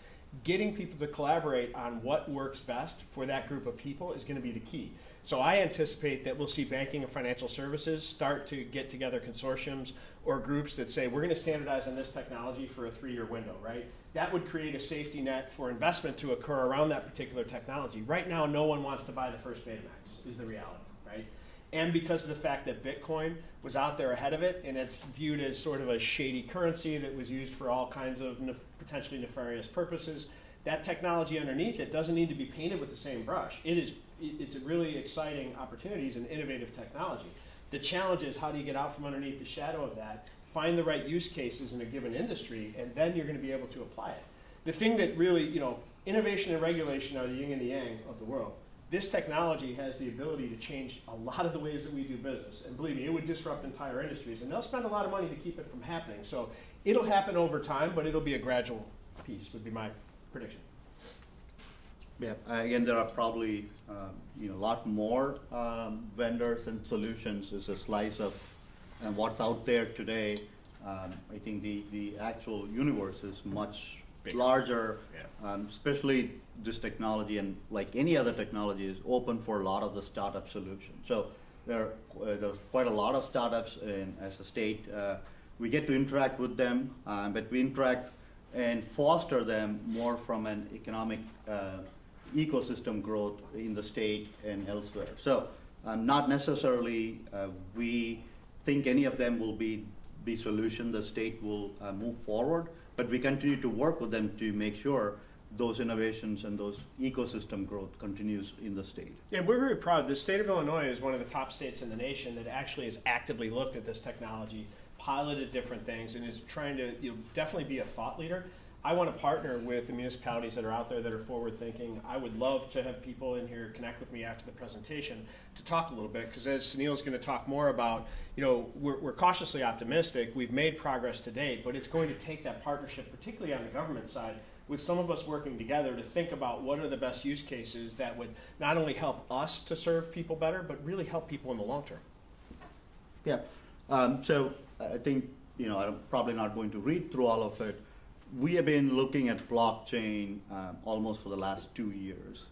Getting people to collaborate on what works best for that group of people is going to be the key. So I anticipate that we'll see banking and financial services start to get together consortiums or groups that say, we're going to standardize on this technology for a 3-year window, right? That would create a safety net for investment to occur around that particular technology. Right now, no one wants to buy the first Betamax, is the reality, right? And because of the fact that Bitcoin was out there ahead of it, and it's viewed as sort of a shady currency that was used for all kinds of potentially nefarious purposes, that technology underneath it doesn't need to be painted with the same brush. It's a really exciting opportunities and innovative technology. The challenge is, how do you get out from underneath the shadow of that, find the right use cases in a given industry, and then you're going to be able to apply it. The thing that really, innovation and regulation are the yin and the yang of the world. This technology has the ability to change a lot of the ways that we do business. And believe me, it would disrupt entire industries. And they'll spend a lot of money to keep it from happening. So it'll happen over time, but it'll be a gradual piece, would be my prediction. Yeah, again, there are probably a lot more vendors and solutions. It's a slice of what's out there today. I think the actual universe is much bigger, larger, especially this technology, and like any other technology, is open for a lot of the startup solutions. So there's quite a lot of startups as a state. We get to interact with them, but we interact and foster them more from an economic ecosystem growth in the state and elsewhere. So not necessarily we think any of them will be the solution the state will move forward, but we continue to work with them to make sure those innovations and those ecosystem growth continues in the state. And we're very proud. The state of Illinois is one of the top states in the nation that actually has actively looked at this technology, piloted different things, and is trying to definitely be a thought leader. I want to partner with the municipalities that are out there that are forward thinking. I would love to have people in here connect with me after the presentation to talk a little bit, because as Sunil's going to talk more about, we're cautiously optimistic. We've made progress to date, but it's going to take that partnership, particularly on the government side, with some of us working together to think about what are the best use cases that would not only help us to serve people better, but really help people in the long term. Yeah, so I think, I'm probably not going to read through all of it. We have been looking at blockchain almost for the last 2 years.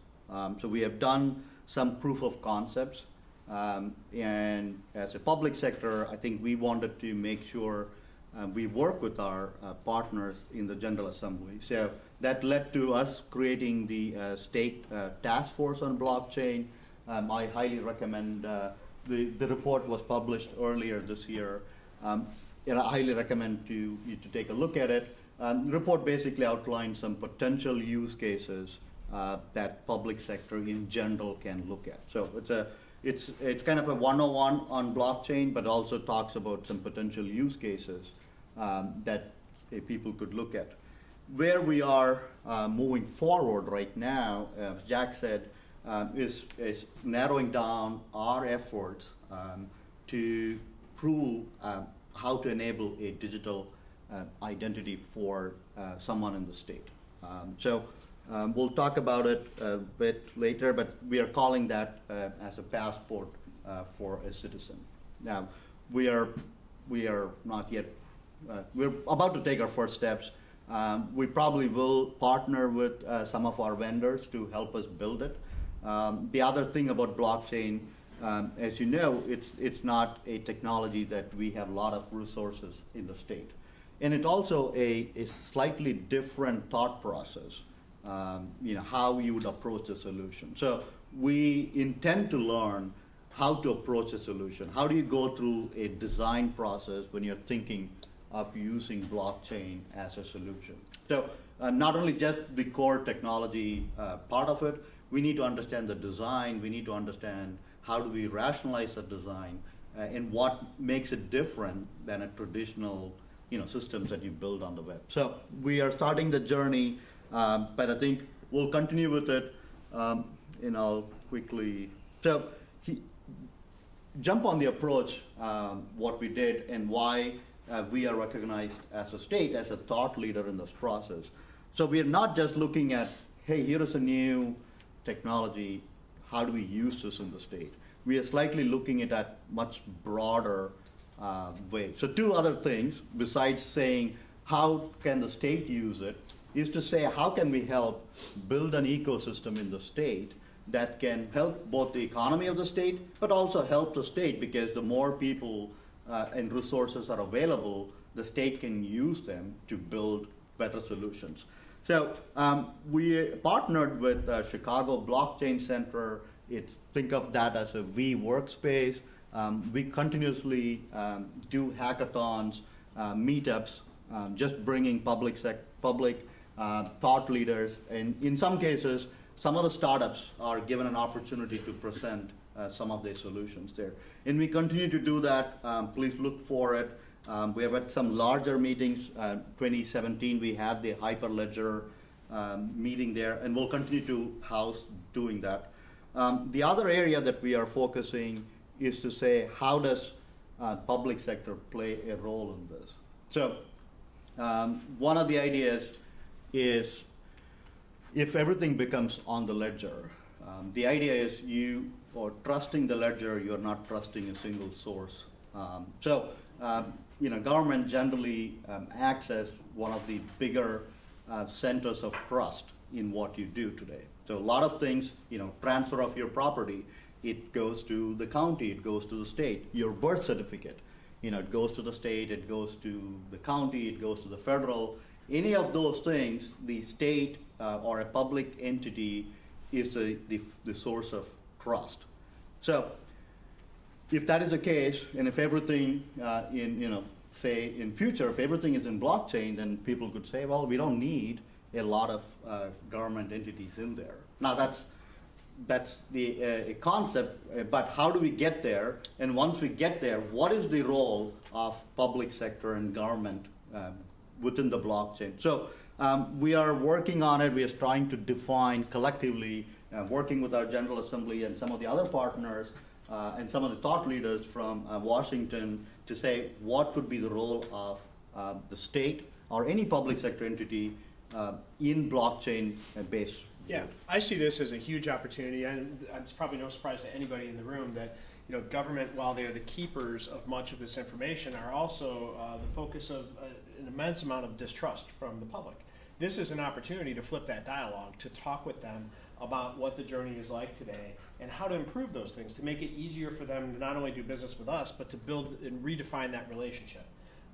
So we have done some proof of concepts. And as a public sector, I think we wanted to make sure we work with our partners in the General Assembly. So that led to us creating the state task force on blockchain. I highly recommend, the report was published earlier this year. I highly recommend you to take a look at it. The report basically outlines some potential use cases that public sector in general can look at. So it's kind of a 101 on blockchain, but also talks about some potential use cases that people could look at. Where we are moving forward right now, as Jack said, is narrowing down our efforts to prove how to enable a digital identity for someone in the state. So we'll talk about it a bit later, but we are calling that as a passport for a citizen. Now, we are not yet, we're about to take our first steps. We probably will partner with some of our vendors to help us build it. The other thing about blockchain, as you know, it's not a technology that we have a lot of resources in the state. And it's also a slightly different thought process, how you would approach a solution. So we intend to learn how to approach a solution. How do you go through a design process when you're thinking of using blockchain as a solution? So not only just the core technology part of it, we need to understand the design, we need to understand how do we rationalize the design, and what makes it different than a traditional systems that you build on the web. So we are starting the journey, but I think we'll continue with it, and I'll quickly, jump on the approach, what we did and why we are recognized as a state as a thought leader in this process. So we are not just looking at, hey, here is a new technology, how do we use this in the state? We are slightly looking at that much broader way. So two other things besides saying how can the state use it is to say how can we help build an ecosystem in the state that can help both the economy of the state but also help the state, because the more people and resources are available, the state can use them to build better solutions. So we partnered with Chicago BlockChain Center. Think of that as a V workspace. We continuously do hackathons, meetups, just bringing public thought leaders, and in some cases, some of the startups are given an opportunity to present some of their solutions there. And we continue to do that. Please look for it. We have had some larger meetings. 2017, we had the Hyperledger meeting there, and we'll continue to house doing that. The other area that we are focusing is to say, how does public sector play a role in this? So one of the ideas is if everything becomes on the ledger, the idea is you are trusting the ledger, you're not trusting a single source. Government generally acts as one of the bigger centers of trust in what you do today. So a lot of things, transfer of your property, it goes to the county, it goes to the state. Your birth certificate, it goes to the state, it goes to the county, it goes to the federal. Any of those things, the state or a public entity is the source of trust. So if that is the case, and if everything say in future, if everything is in blockchain, then people could say, well, we don't need a lot of government entities in there. Now that's the concept, but how do we get there? And once we get there, what is the role of public sector and government within the blockchain? So we are working on it. We are trying to define collectively, working with our General Assembly and some of the other partners and some of the thought leaders from Washington to say what could be the role of the state or any public sector entity in blockchain-based. Yeah, I see this as a huge opportunity, and it's probably no surprise to anybody in the room that government, while they are the keepers of much of this information, are also the focus of an immense amount of distrust from the public. This is an opportunity to flip that dialogue, to talk with them about what the journey is like today and how to improve those things, to make it easier for them to not only do business with us, but to build and redefine that relationship.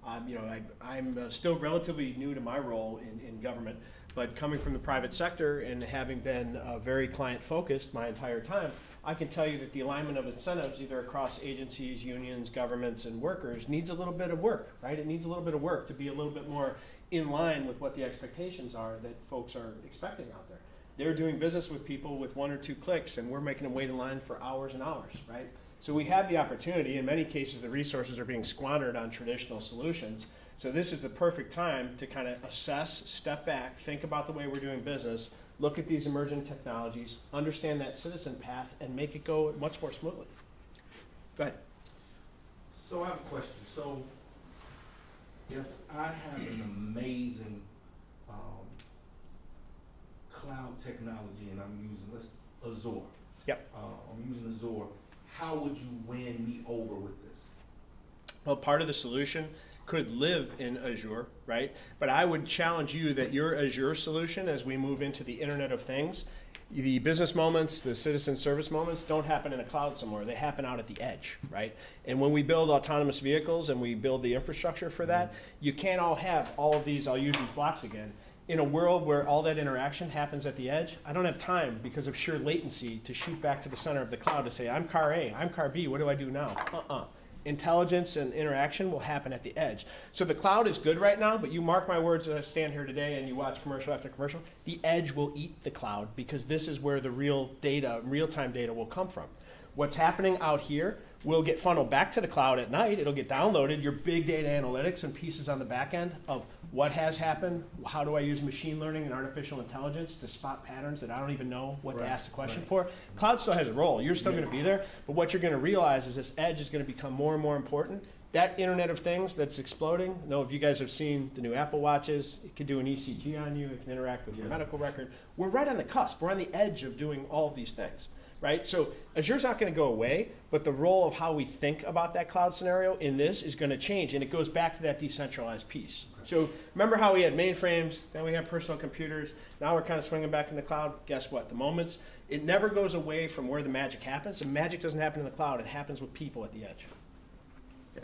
I'm still relatively new to my role in government, but coming from the private sector and having been very client-focused my entire time, I can tell you that the alignment of incentives, either across agencies, unions, governments, and workers, needs a little bit of work, right? It needs a little bit of work to be a little bit more in line with what the expectations are that folks are expecting out there. They're doing business with people with 1 or 2 clicks, and we're making them wait in line for hours and hours, right? So we have the opportunity. In many cases, the resources are being squandered on traditional solutions. So this is the perfect time to kind of assess, step back, think about the way we're doing business, look at these emerging technologies, understand that citizen path, and make it go much more smoothly. Go ahead. So I have a question. So if I have an amazing cloud technology and I'm using Azure, Yep. I'm using Azure, how would you win me over with this? Well, part of the solution could live in Azure, right? But I would challenge you that your Azure solution, as we move into the Internet of Things, the business moments, the citizen service moments don't happen in a cloud somewhere. They happen out at the edge, right? And when we build autonomous vehicles and we build the infrastructure for that, you can't all have all of these, I'll use these blocks again. In a world where all that interaction happens at the edge, I don't have time because of sheer latency to shoot back to the center of the cloud to say, I'm car A, I'm car B, what do I do now? Intelligence and interaction will happen at the edge. So the cloud is good right now, but you mark my words as I stand here today and you watch commercial after commercial, the edge will eat the cloud because this is where the real data, real-time data will come from. What's happening out here will get funneled back to the cloud at night. It'll get downloaded, your big data analytics and pieces on the back end of what has happened, how do I use machine learning and artificial intelligence to spot patterns that I don't even know what to ask the question for. Cloud still has a role. You're still going to be there, but what you're going to realize is this edge is going to become more and more important, that Internet of Things that's exploding, I know if you guys have seen the new Apple Watches, it can do an ECG on you, it can interact with your medical record. We're right on the cusp. We're on the edge of doing all of these things, right? So Azure's not going to go away, but the role of how we think about that cloud scenario in this is going to change, and it goes back to that decentralized piece. So remember how we had mainframes, then we had personal computers, now we're kind of swinging back in the cloud. Guess what? The moments, it never goes away from where the magic happens. The magic doesn't happen in the cloud, it happens with people at the edge. Yeah.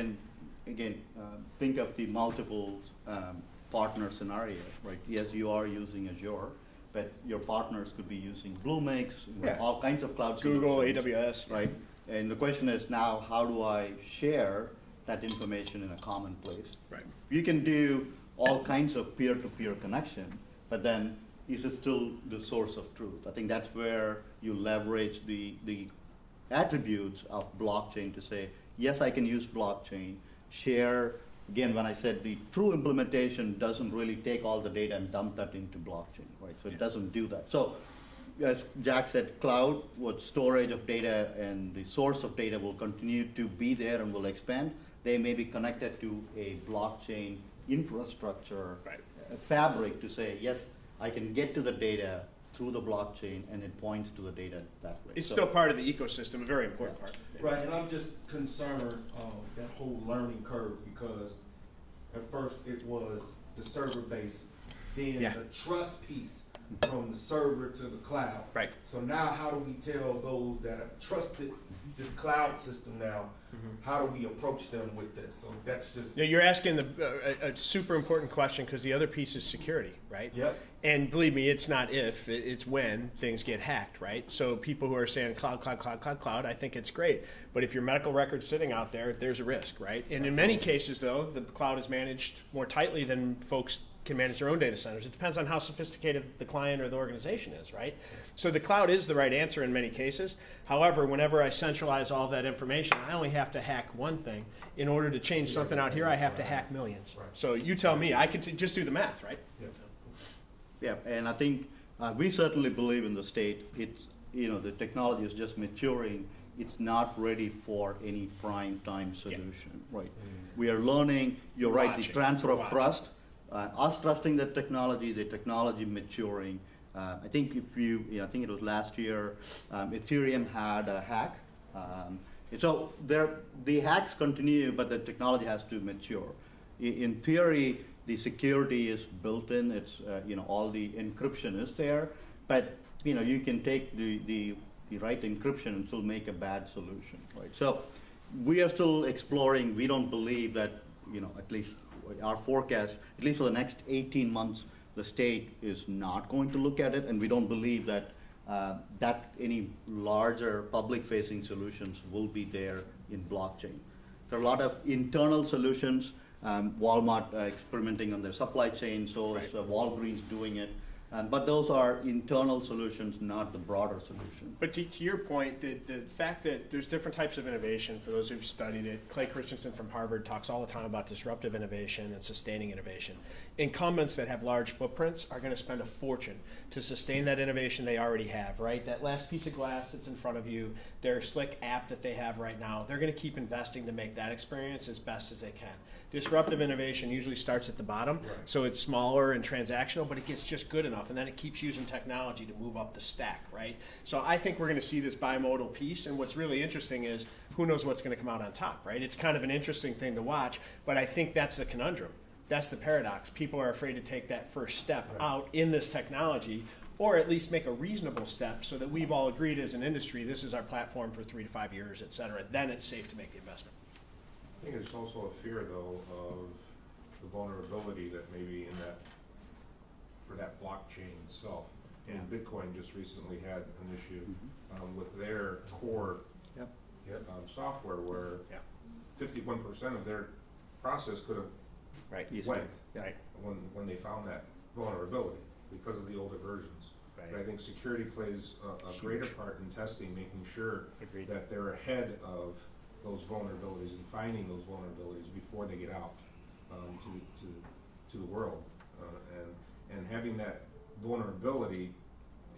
And again, think of the multiple partner scenario, right? Yes, you are using Azure, but your partners could be using Bluemix, Yeah. all kinds of cloud Google, solutions, AWS. right? And the question is now, how do I share that information in a common place? Right. You can do all kinds of peer-to-peer connection, but then is it still the source of truth? I think that's where you leverage the attributes of blockchain to say, yes, I can use blockchain, share. Again, when I said the true implementation doesn't really take all the data and dump that into blockchain, right? So it doesn't do that. So as Jack said, cloud, what storage of data and the source of data will continue to be there and will expand. They may be connected to a blockchain infrastructure, Right. a fabric to say, yes, I can get to the data through the blockchain and it points to the data that way. It's So- still part of the ecosystem, a very important part. Right, and I'm just concerned, that whole learning curve, because at first it was the server base, then Yeah. the trust piece from the server to the cloud. Right. So now how do we tell those that have trusted this cloud system now, how do we approach them with this? So that's just, Yeah, you're asking a super important question because the other piece is security, right? Yep. And believe me, it's not if, it's when things get hacked, right? So people who are saying cloud, cloud, cloud, cloud, cloud, I think it's great. But if your medical record's sitting out there, there's a risk, right? And in many cases, though, the cloud is managed more tightly than folks can manage their own data centers. It depends on how sophisticated the client or the organization is, right? So the cloud is the right answer in many cases. However, whenever I centralize all that information, I only have to hack one thing. In order to change something out here, I have to hack millions. Right. So you tell me, I can just do the math, right? Yeah, and I think we certainly believe in the state. It's, the technology is just maturing. It's not ready for any prime time solution, right? We are learning, you're right, the Watching. transfer of Watching. trust, us trusting the technology maturing. I think I think it was last year, Ethereum had a hack. So the hacks continue, but the technology has to mature. In theory, the security is built in. It's all the encryption is there, but you can take the right encryption and still make a bad solution, right? So we are still exploring. We don't believe that at least our forecast, at least for the next 18 months, the state is not going to look at it, and we don't believe that that any larger public-facing solutions will be there in blockchain. There are a lot of internal solutions. Walmart experimenting on their supply chain, so Right. is Walgreens doing it. But those are internal solutions, not the broader solution. But to your point, the fact that there's different types of innovation, for those who've studied it, Clay Christensen from Harvard talks all the time about disruptive innovation and sustaining innovation. Incumbents that have large footprints are going to spend a fortune to sustain that innovation they already have, right? That last piece of glass that's in front of you, their slick app that they have right now, they're going to keep investing to make that experience as best as they can. Disruptive innovation usually starts at the bottom, so it's smaller and transactional, but it gets just good enough, and then it keeps using technology to move up the stack, right? So I think we're going to see this bimodal piece, and what's really interesting is who knows what's going to come out on top, right? It's kind of an interesting thing to watch, but I think that's the conundrum. That's the paradox. People are afraid to take that first step out in this technology, or at least make a reasonable step so that we've all agreed as an industry, this is our platform for 3 to 5 years, et cetera. Then it's safe to make the investment. I think there's also a fear, though, of the vulnerability that may be in that, for that blockchain itself. I mean, Bitcoin just recently had an issue with their core Yep. software where 51% of their process could have Right. Easily. went Right. when they found that vulnerability because of the older versions. Right. But I think security plays a greater part in testing, making sure Agreed. that they're ahead of those vulnerabilities and finding those vulnerabilities before they get out to the world, and having that vulnerability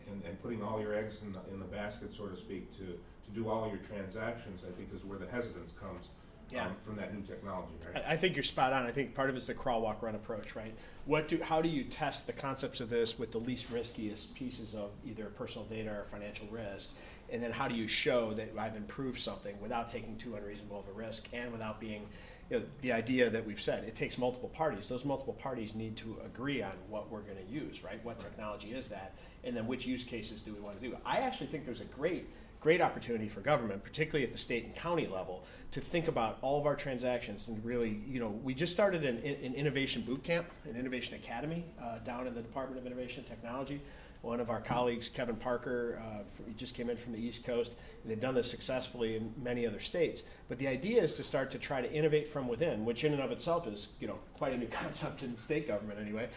and putting all your eggs in the basket, so to speak, to do all your transactions. I think is where the hesitance comes Yeah. from that new technology, right? I think you're spot on. I think part of it's the crawl, walk, run approach, right? How do you test the concepts of this with the least riskiest pieces of either personal data or financial risk? And then how do you show that I've improved something without taking too unreasonable of a risk and without being, the idea that we've said, it takes multiple parties. Those multiple parties need to agree on what we're going to use, right? What technology is that? And then which use cases do we want to do? I actually think there's a great opportunity for government, particularly at the state and county level, to think about all of our transactions and really, we just started an innovation boot camp, an innovation academy down in the Department of Innovation and Technology. One of our colleagues, Kevin Parker, he just came in from the East Coast, and they've done this successfully in many other states. But the idea is to start to try to innovate from within, which in and of itself is, quite a new concept in state government anyway.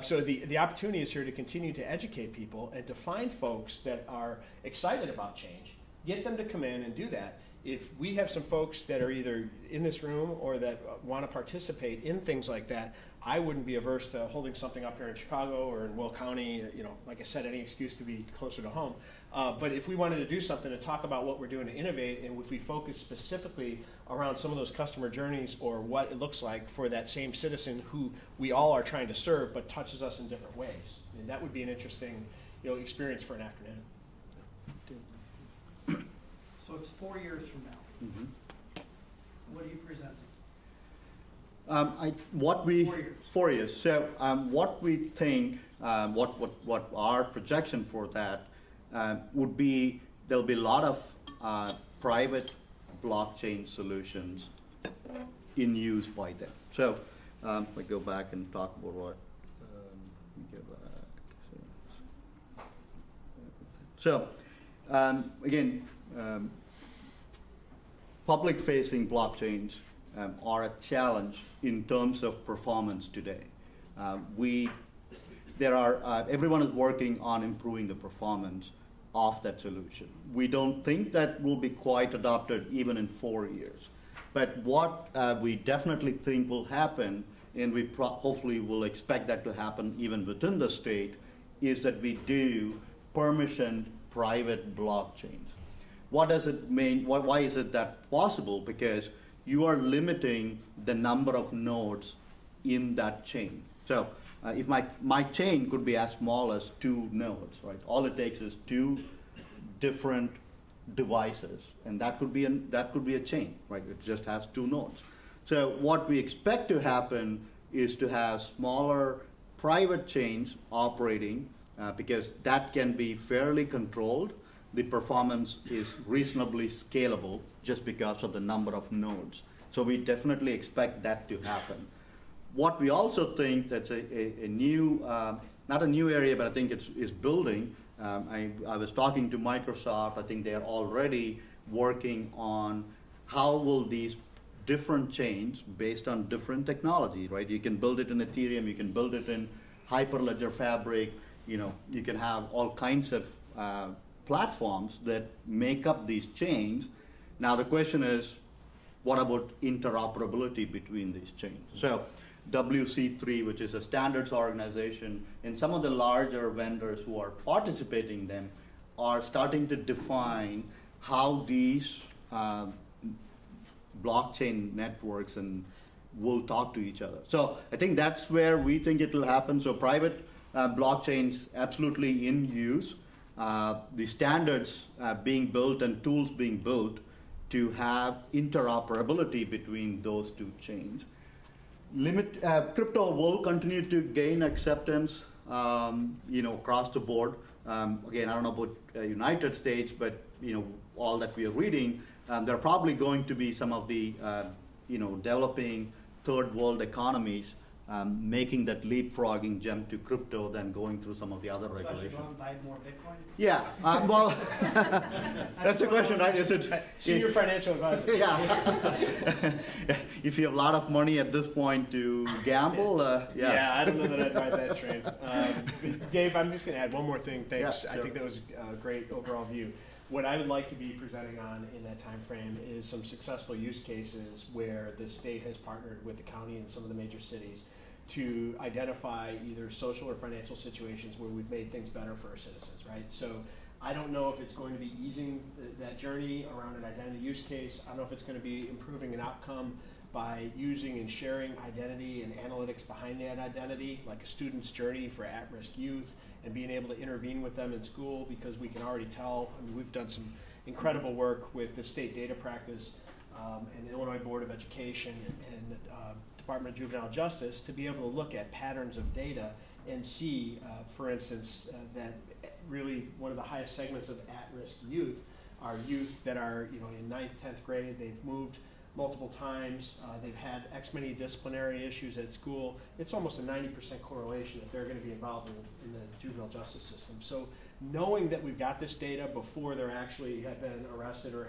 So the opportunity is here to continue to educate people and to find folks that are excited about change, get them to come in and do that. If we have some folks that are either in this room or that want to participate in things like that, I wouldn't be averse to holding something up here in Chicago or in Will County, like I said, any excuse to be closer to home. But if we wanted to do something to talk about what we're doing to innovate, and if we focus specifically around some of those customer journeys or what it looks like for that same citizen who we all are trying to serve but touches us in different ways, and that would be an interesting experience for an afternoon. So it's 4 years from now. Mhm. What are you presenting? 4 years. 4 years. So what we think, what our projection for that would be, there'll be a lot of private blockchain solutions in use by them. So I go back and talk about what. Let me go back. So again. Public-facing blockchains are a challenge in terms of performance today. Everyone is working on improving the performance of that solution. We don't think that will be quite adopted even in 4 years. But what we definitely think will happen, and we hopefully will expect that to happen even within the state, is that we do permissioned private blockchains. What does it mean? Why is it that possible? Because you are limiting the number of nodes in that chain. So if my chain could be as small as 2 nodes, right? All it takes is 2 different devices, and that could be a chain, right? It just has 2 nodes. So what we expect to happen is to have smaller private chains operating because that can be fairly controlled. The performance is reasonably scalable just because of the number of nodes. So we definitely expect that to happen. What we also think that's a new, not a new area, but I think it's building. I was talking to Microsoft. I think they are already working on how will these different chains based on different technology, right? You can build it in Ethereum, you can build it in Hyperledger Fabric, you can have all kinds of platforms that make up these chains. Now the question is, what about interoperability between these chains? So WC3, which is a standards organization, and some of the larger vendors who are participating in them are starting to define how these blockchain networks and will talk to each other. So I think that's where we think it will happen. So private blockchains absolutely in use. The standards being built and tools being built to have interoperability between those 2 chains. Crypto will continue to gain acceptance, across the board. Again, I don't know about United States, but all that we are reading, there are probably going to be some of the developing third world economies making that leapfrogging jump to crypto than going through some of the other So I should regulations. go and buy more Bitcoin? Yeah, well, that's a question, right? Is it Senior financial advisor. Yeah. If you have a lot of money at this point to gamble, yes. Yeah, I don't know that I'd ride that train. Dave, I'm just going to add one more thing. Thanks. Yeah, I sure. think that was a great overall view. What I would like to be presenting on in that time frame is some successful use cases where the state has partnered with the county and some of the major cities to identify either social or financial situations where we've made things better for our citizens, right? So I don't know if it's going to be easing that journey around an identity use case. I don't know if it's going to be improving an outcome by using and sharing identity and analytics behind that identity, like a student's journey for at-risk youth, and being able to intervene with them in school, because we can already tell. I mean, we've done some incredible work with the state data practice and the Illinois Board of Education and Department of Juvenile Justice to be able to look at patterns of data and see, for instance, that really one of the highest segments of at-risk youth are youth that are, in 9th, 10th grade. They've moved multiple times. They've had X many disciplinary issues at school. It's almost a 90% correlation that they're going to be involved in the juvenile justice system. So knowing that we've got this data before they're actually have been arrested or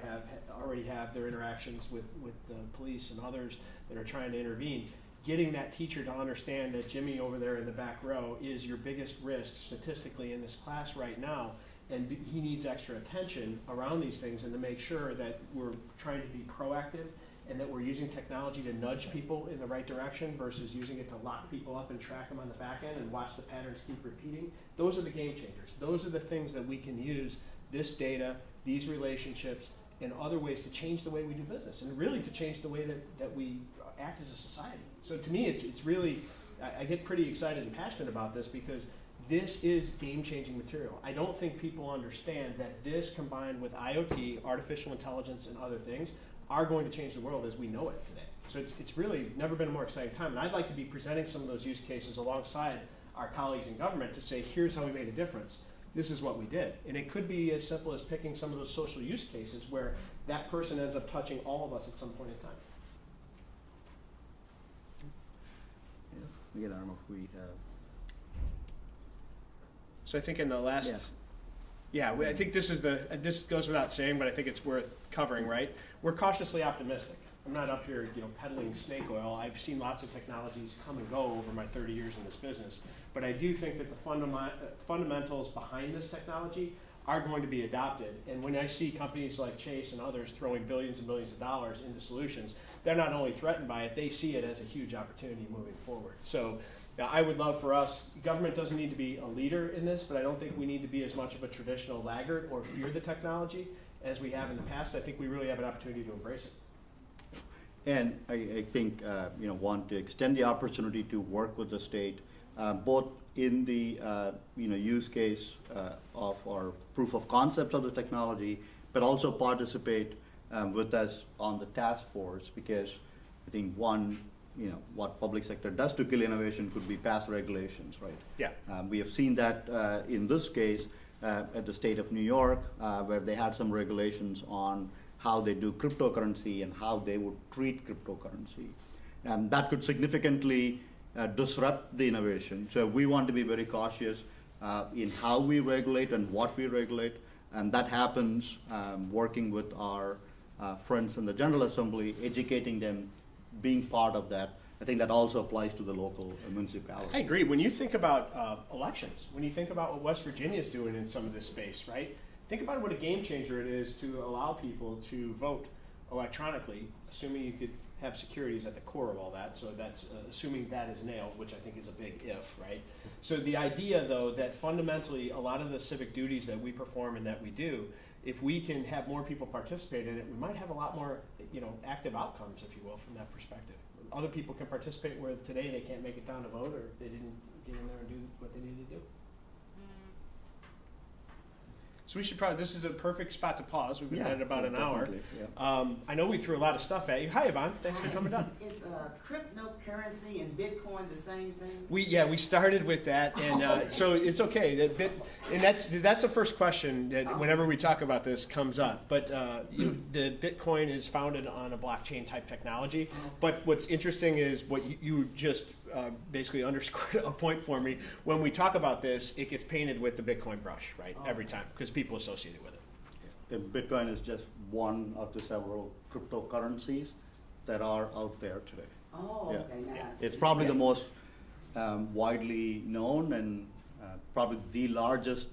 already have their interactions with the police and others that are trying to intervene, getting that teacher to understand that Jimmy over there in the back row is your biggest risk statistically in this class right now, and he needs extra attention around these things, and to make sure that we're trying to be proactive and that we're using technology to nudge people in the right direction versus using it to lock people up and track them on the back end and watch the patterns keep repeating. Those are the game changers. Those are the things that we can use this data, these relationships, and other ways to change the way we do business, and really to change the way that we act as a society. So to me, it's really, I get pretty excited and passionate about this because this is game-changing material. I don't think people understand that this, combined with IoT, artificial intelligence, and other things, are going to change the world as we know it today. So it's really never been a more exciting time. And I'd like to be presenting some of those use cases alongside our colleagues in government to say, here's how we made a difference. This is what we did. And it could be as simple as picking some of those social use cases where that person ends up touching all of us at some point in time. Again, I don't know if we have. So I think in the last, I think this goes without saying, but I think it's worth covering, right? We're cautiously optimistic. I'm not up here, peddling snake oil. I've seen lots of technologies come and go over my 30 years in this business, but I do think that the fundamentals behind this technology are going to be adopted. And when I see companies like Chase and others throwing billions and billions of dollars into solutions, they're not only threatened by it, they see it as a huge opportunity moving forward. So I would love for us, government doesn't need to be a leader in this, but I don't think we need to be as much of a traditional laggard or fear the technology as we have in the past. I think we really have an opportunity to embrace it. And I think, want to extend the opportunity to work with the state, both in the, use case of our proof of concepts of the technology, but also participate with us on the task force, because I think what public sector does to kill innovation could be pass regulations, right? Yeah. We have seen that in this case at the state of New York, where they had some regulations on how they do cryptocurrency and how they would treat cryptocurrency. And that could significantly disrupt the innovation. So we want to be very cautious in how we regulate and what we regulate. And that happens working with our friends in the General Assembly, educating them, being part of that. I think that also applies to the local municipality. I agree. When you think about elections, when you think about what West Virginia is doing in some of this space, right? Think about what a game changer it is to allow people to vote electronically, assuming you could have securities at the core of all that. So that's assuming that is nailed, which I think is a big if, right? So the idea, though, that fundamentally a lot of the civic duties that we perform and that we do, if we can have more people participate in it, we might have a lot more, active outcomes, if you will, from that perspective. Other people can participate where today they can't make it down to vote, or they didn't get in there and do what they needed to do. So we should this is a perfect spot to pause. We've been at it about an hour. Yeah. I know we threw a lot of stuff at you. Hi, Yvonne. Thanks for coming down. Is cryptocurrency and Bitcoin the same thing? We started with that, and so it's okay. And that's the first question that whenever we talk about this comes up. But the Bitcoin is founded on a blockchain type technology. But what's interesting is what you just basically underscored a point for me. When we talk about this, it gets painted with the Bitcoin brush, right? Every time, because people associate it with it. And Bitcoin is just one of the several cryptocurrencies that are out there today. Oh, Yeah. okay, nice. It's probably the most widely known and probably the largest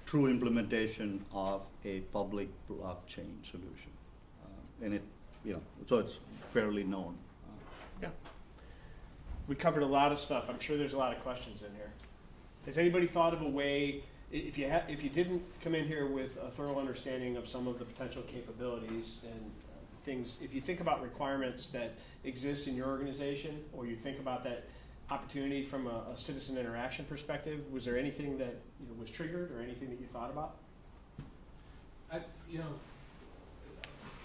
true implementation of a public blockchain solution. And it, so it's fairly known. Yeah. We covered a lot of stuff. I'm sure there's a lot of questions in here. Has anybody thought of a way if you didn't come in here with a thorough understanding of some of the potential capabilities and things, if you think about requirements that exist in your organization, or you think about that opportunity from a citizen interaction perspective, was there anything that was triggered or anything that you thought about?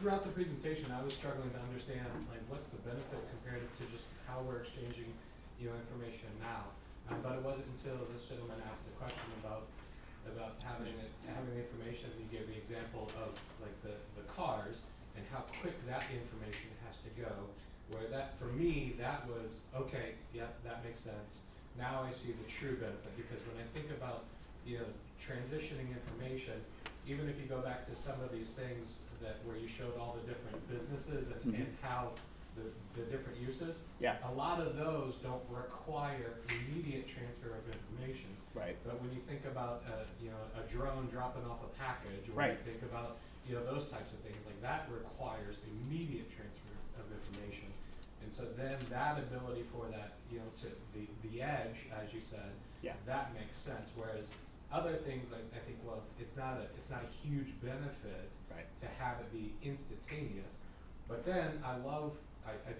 Throughout the presentation, I was struggling to understand, like, what's the benefit compared to just how we're exchanging, information now. But it wasn't until this gentleman asked the question about having the information. He gave the example of like the cars and how quick that information has to go. Where that, for me, that was okay. Yeah, that makes sense. Now I see the true benefit, because when I think about transitioning information, even if you go back to some of these things where you showed all the different businesses and how the different uses, a lot of those don't require immediate transfer of information. Right. But when you think about a drone dropping off a package, or you think about those types of things, like that requires immediate transfer of information. And so then that ability for that, to the edge, as you said, that makes sense. Whereas other things, I think, well, it's not a huge benefit to have it be instantaneous. But then I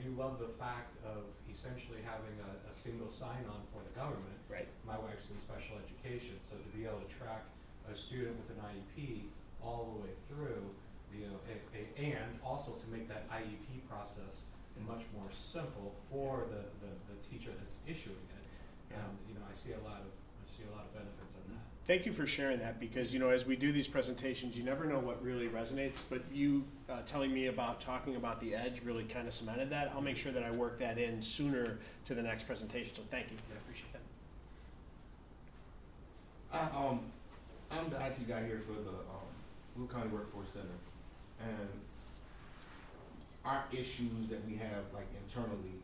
do love the fact of essentially having a single sign-on for the government. Right. My wife's in special education, so to be able to track a student with an IEP all the way through, and also to make that IEP process much more simple for the teacher that's issuing it. I see a lot of benefits in that. Thank you for sharing that, because as we do these presentations, you never know what really resonates, but you telling me about talking about the edge really kind of cemented that. I'll make sure that I work that in sooner to the next presentation, so thank you. I appreciate that. I'm the IT guy here for the Blue County Workforce Center, and our issues that we have like internally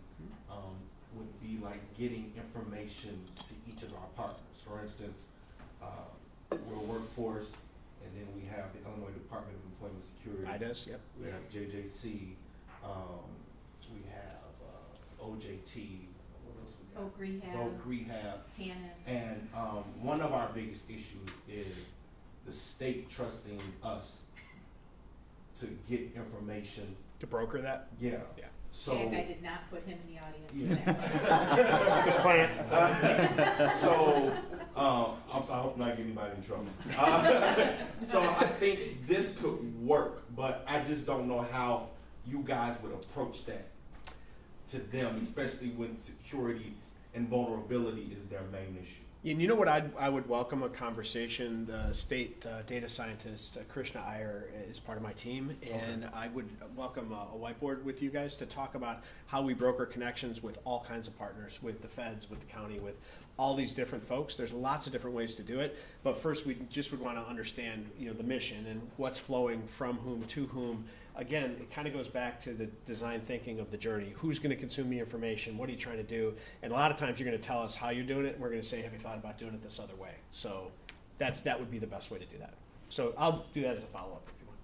would be like getting information to each of our partners. For instance, we're a workforce, and then we have the Illinois Department of Employment Security. IDES, yep. We have JJC. We have OJT. What else we got? Oak Rehab. Oak Rehab. TANF. And one of our biggest issues is the state trusting us to get information. To broker that? Yeah. Yeah. So. Jack, I did not put him in the audience Yeah. today. Good plan. So, I'm sorry, I hope not get anybody in trouble. So I think this could work, but I just don't know how you guys would approach that to them, especially when security and vulnerability is their main issue. And you know what, I would welcome a conversation. The state data scientist, Krishna Iyer, is part of my team, and I would welcome a whiteboard with you guys to talk about how we broker connections with all kinds of partners, with the feds, with the county, with all these different folks. There's lots of different ways to do it, but first we just would want to understand the mission and what's flowing from whom to whom. Again, it kind of goes back to the design thinking of the journey. Who's going to consume the information? What are you trying to do? And a lot of times you're going to tell us how you're doing it, and we're going to say, have you thought about doing it this other way? So that would be the best way to do that. So I'll do that as a follow-up if you want.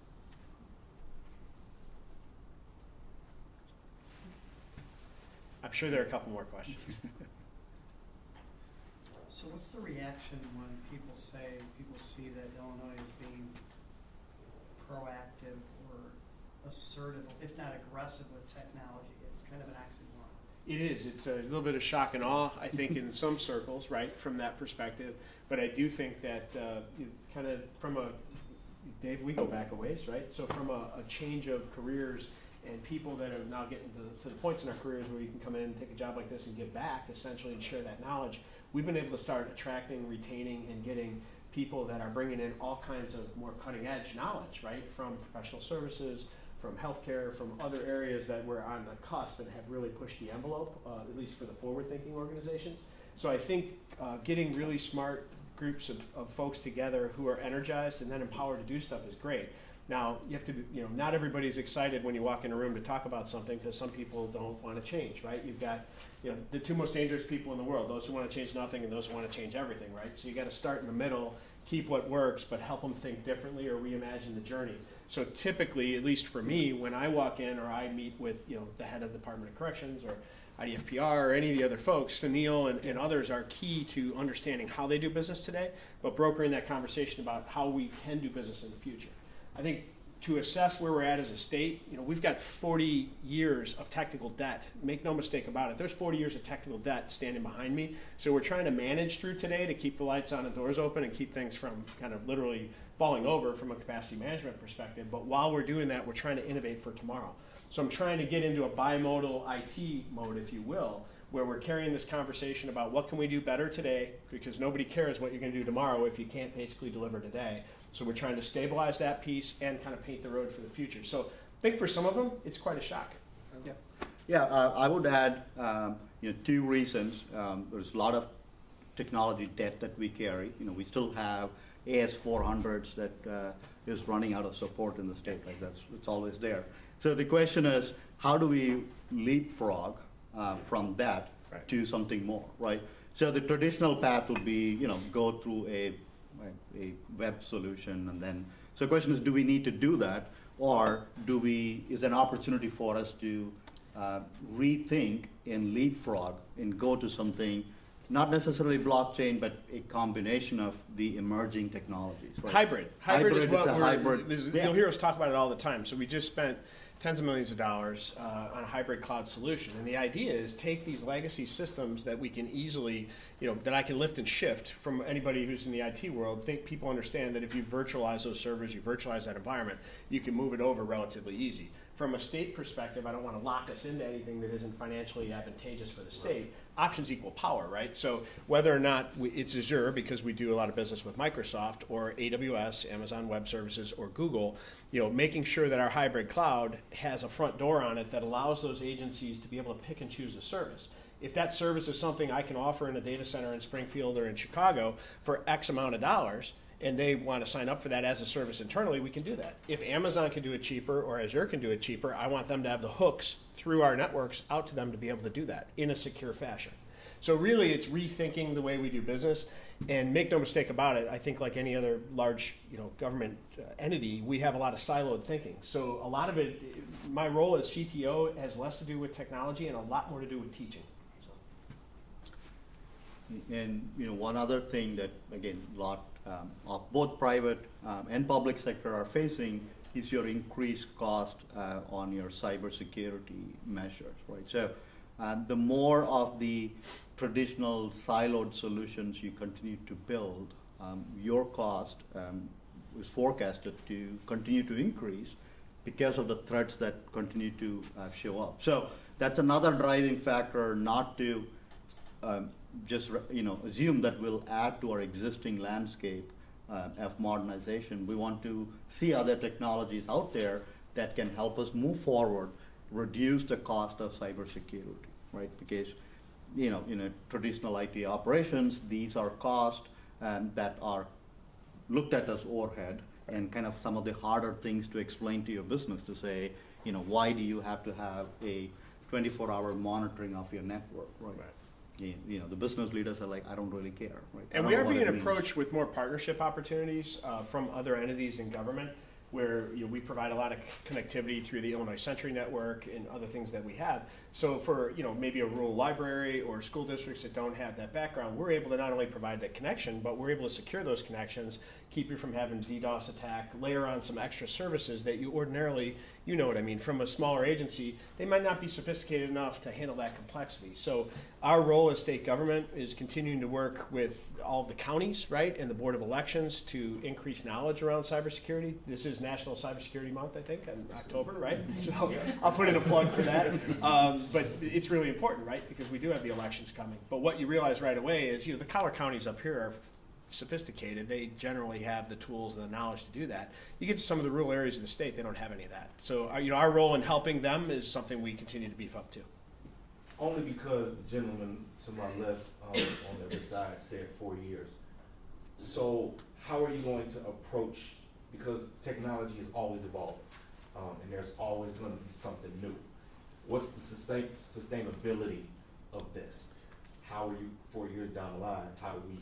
I'm sure there are a couple more questions. So what's the reaction when people see that Illinois is being proactive or assertive, if not aggressive with technology? It's kind of an oxymoron. It is. It's a little bit of shock and awe, I think, in some circles, right, from that perspective. But I do think that kind of from Dave, we go back a ways, right? So from a change of careers and people that are now getting to the points in our careers where you can come in and take a job like this and give back, essentially, and share that knowledge, we've been able to start attracting, retaining, and getting people that are bringing in all kinds of more cutting-edge knowledge, right, from professional services, from healthcare, from other areas that we're on the cusp and have really pushed the envelope, at least for the forward-thinking organizations. So I think getting really smart groups of folks together who are energized and then empowered to do stuff is great. Now, you have to, not everybody's excited when you walk in a room to talk about something, because some people don't want to change, right? You've got, the two most dangerous people in the world, those who want to change nothing and those who want to change everything, right? So you got to start in the middle, keep what works, but help them think differently or reimagine the journey. So typically, at least for me, when I walk in or I meet with, the head of the Department of Corrections or IDFPR or any of the other folks, Sunil and others are key to understanding how they do business today, but brokering that conversation about how we can do business in the future. I think to assess where we're at as a state, we've got 40 years of technical debt. Make no mistake about it. There's 40 years of technical debt standing behind me. So we're trying to manage through today to keep the lights on and doors open and keep things from kind of literally falling over from a capacity management perspective. But while we're doing that, we're trying to innovate for tomorrow. So I'm trying to get into a bimodal IT mode, if you will, where we're carrying this conversation about what can we do better today, because nobody cares what you're going to do tomorrow if you can't basically deliver today. So we're trying to stabilize that piece and kind of paint the road for the future. So I think for some of them, it's quite a shock. Yeah, I would add two reasons. There's a lot of technology debt that we carry. We still have AS400s that is running out of support in the state. Like it's always there. So the question is, how do we leapfrog from that to something more, right? So the traditional path would be, go through a web solution, and then, so the question is, do we need to do that, or is an opportunity for us to rethink and leapfrog and go to something, not necessarily blockchain, but a combination of the emerging technologies. Right? Hybrid is what yeah. You'll hear us talk about it all the time. So we just spent tens of millions of dollars on a hybrid cloud solution. And the idea is take these legacy systems that we can easily, that I can lift and shift from anybody who's in the IT world. People understand that if you virtualize those servers, you virtualize that environment, you can move it over relatively easy. From a state perspective, I don't want to lock us into anything that isn't financially advantageous for the state. Options equal power, right? So whether or not it's Azure, because we do a lot of business with Microsoft, or AWS, Amazon Web Services, or Google, making sure that our hybrid cloud has a front door on it that allows those agencies to be able to pick and choose a service. If that service is something I can offer in a data center in Springfield or in Chicago for X amount of dollars, and they want to sign up for that as a service internally, we can do that. If Amazon can do it cheaper or Azure can do it cheaper, I want them to have the hooks through our networks out to them to be able to do that in a secure fashion. So really, it's rethinking the way we do business. And make no mistake about it, I think like any other large government entity, we have a lot of siloed thinking. So a lot of it, my role as CTO has less to do with technology and a lot more to do with teaching. And one other thing that, again, a lot of both private and public sector are facing is your increased cost on your cybersecurity measures, right? So the more of the traditional siloed solutions you continue to build, your cost is forecasted to continue to increase because of the threats that continue to show up. So that's another driving factor, not to just assume that we'll add to our existing landscape of modernization. We want to see other technologies out there that can help us move forward, reduce the cost of cybersecurity, right? Because in a traditional IT operations, these are costs that are looked at as overhead, and kind of some of the harder things to explain to your business to say, why do you have to have a 24-hour monitoring of your network, right? The business leaders are like, I don't really care, right? And we are being approached with more partnership opportunities from other entities in government, where we provide a lot of connectivity through the Illinois Century Network and other things that we have. So for maybe a rural library or school districts that don't have that background, we're able to not only provide that connection, but we're able to secure those connections, keep you from having DDoS attack, layer on some extra services that you ordinarily, what I mean, from a smaller agency, they might not be sophisticated enough to handle that complexity. So our role as state government is continuing to work with all of the counties, right, and the Board of Elections to increase knowledge around cybersecurity. This is National Cybersecurity Month, I think, in October, right? So I'll put in a plug for that. But it's really important, right, because we do have the elections coming. But what you realize right away is, the collar counties up here are sophisticated. They generally have the tools and the knowledge to do that. You get to some of the rural areas of the state, they don't have any of that. So our role in helping them is something we continue to beef up to. Only because the gentleman to my left on the other side said 4 years. So how are you going to approach, because technology is always evolving, and there's always going to be something new. What's the sustainability of this? How are you 4 years down the line? How do we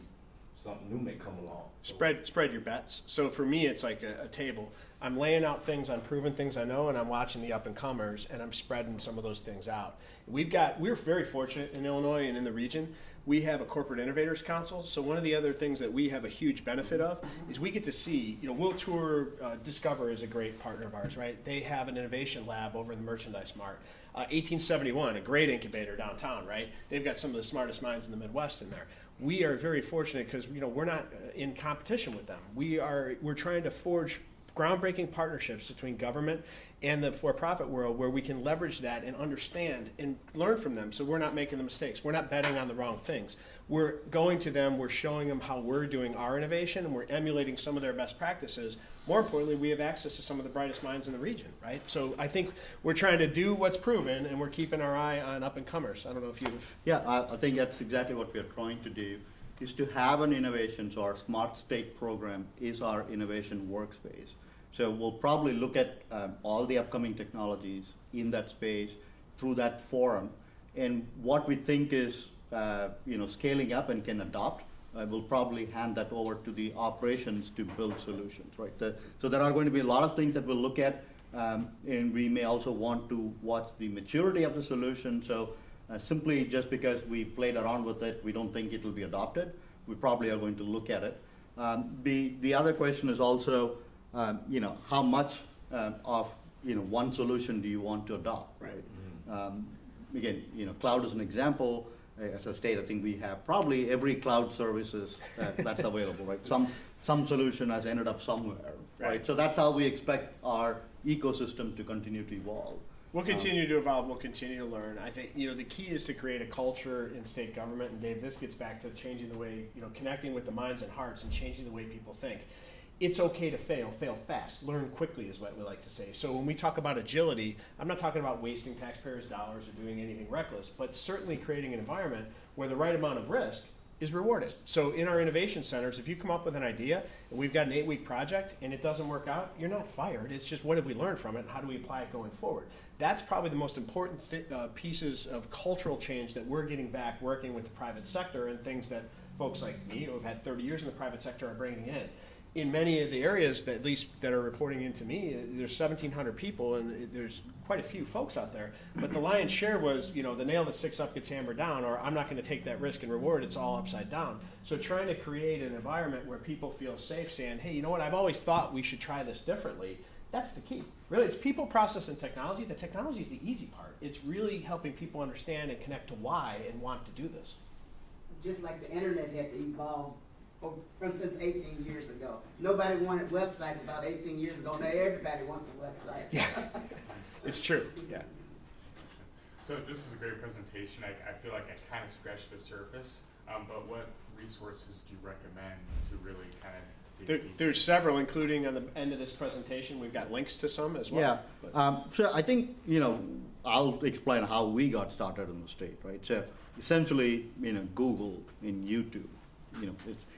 something new may come along. Spread your bets. So for me, it's like a table. I'm laying out things, I'm proving things I know, and I'm watching the up and comers, and I'm spreading some of those things out. We're very fortunate in Illinois and in the region. We have a corporate innovators council. So one of the other things that we have a huge benefit of is we get to see, we'll tour, Discover is a great partner of ours, right? They have an innovation lab over in the Merchandise Mart. 1871, a great incubator downtown, right? They've got some of the smartest minds in the Midwest in there. We are very fortunate because we're not in competition with them. We're trying to forge groundbreaking partnerships between government and the for-profit world where we can leverage that and understand and learn from them, so we're not making the mistakes. We're not betting on the wrong things. We're going to them, we're showing them how we're doing our innovation, and we're emulating some of their best practices. More importantly, we have access to some of the brightest minds in the region, right? So I think we're trying to do what's proven, and we're keeping our eye on up-and-comers. I don't know if you've... Yeah, I think that's exactly what we're trying to do, is to have an innovation. So our Smart State program is our innovation workspace. So we'll probably look at all the upcoming technologies in that space through that forum, and what we think is scaling up and can adopt, we'll probably hand that over to the operations to build solutions, right? So there are going to be a lot of things that we'll look at, and we may also want to watch the maturity of the solution. So simply just because we played around with it, we don't think it will be adopted. We probably are going to look at it. The other question is also, how much of one solution do you want to adopt, right? Again, cloud is an example. As a state, I think we have probably every cloud services that's available, right? Some solution has ended up somewhere, right? So that's how we expect our ecosystem to continue to evolve. We'll continue to evolve. We'll continue to learn. I think the key is to create a culture in state government. And Dave, this gets back to changing the way connecting with the minds and hearts and changing the way people think. It's okay to fail fast, learn quickly is what we like to say. So when we talk about agility, I'm not talking about wasting taxpayers' dollars or doing anything reckless, but certainly creating an environment where the right amount of risk is rewarded. So in our innovation centers, if you come up with an idea and we've got an 8-week project and it doesn't work out, you're not fired. It's just what did we learn from it and how do we apply it going forward? That's probably the most important pieces of cultural change that we're getting back working with the private sector and things that folks like me who have had 30 years in the private sector are bringing in. In many of the areas that at least that are reporting into me, there's 1,700 people and there's quite a few folks out there. But the lion's share was, the nail that sticks up gets hammered down, or I'm not going to take that risk and reward. It's all upside down. So trying to create an environment where people feel safe saying, hey, you know what, I've always thought we should try this differently. That's the key. Really, it's people, process, and technology. The technology is the easy part. It's really helping people understand and connect to why and want to do this. Just like the internet had to evolve since 18 years ago. Nobody wanted websites about 18 years ago. Now everybody wants a website. Yeah, it's true. Yeah. So this is a great presentation. I feel like I kind of scratched the surface, but what resources do you recommend to really kind of dig deep? There's several, including on the end of this presentation. We've got links to some as well. Yeah. So I think, I'll explain how we got started in the state, right? So essentially, Google and YouTube.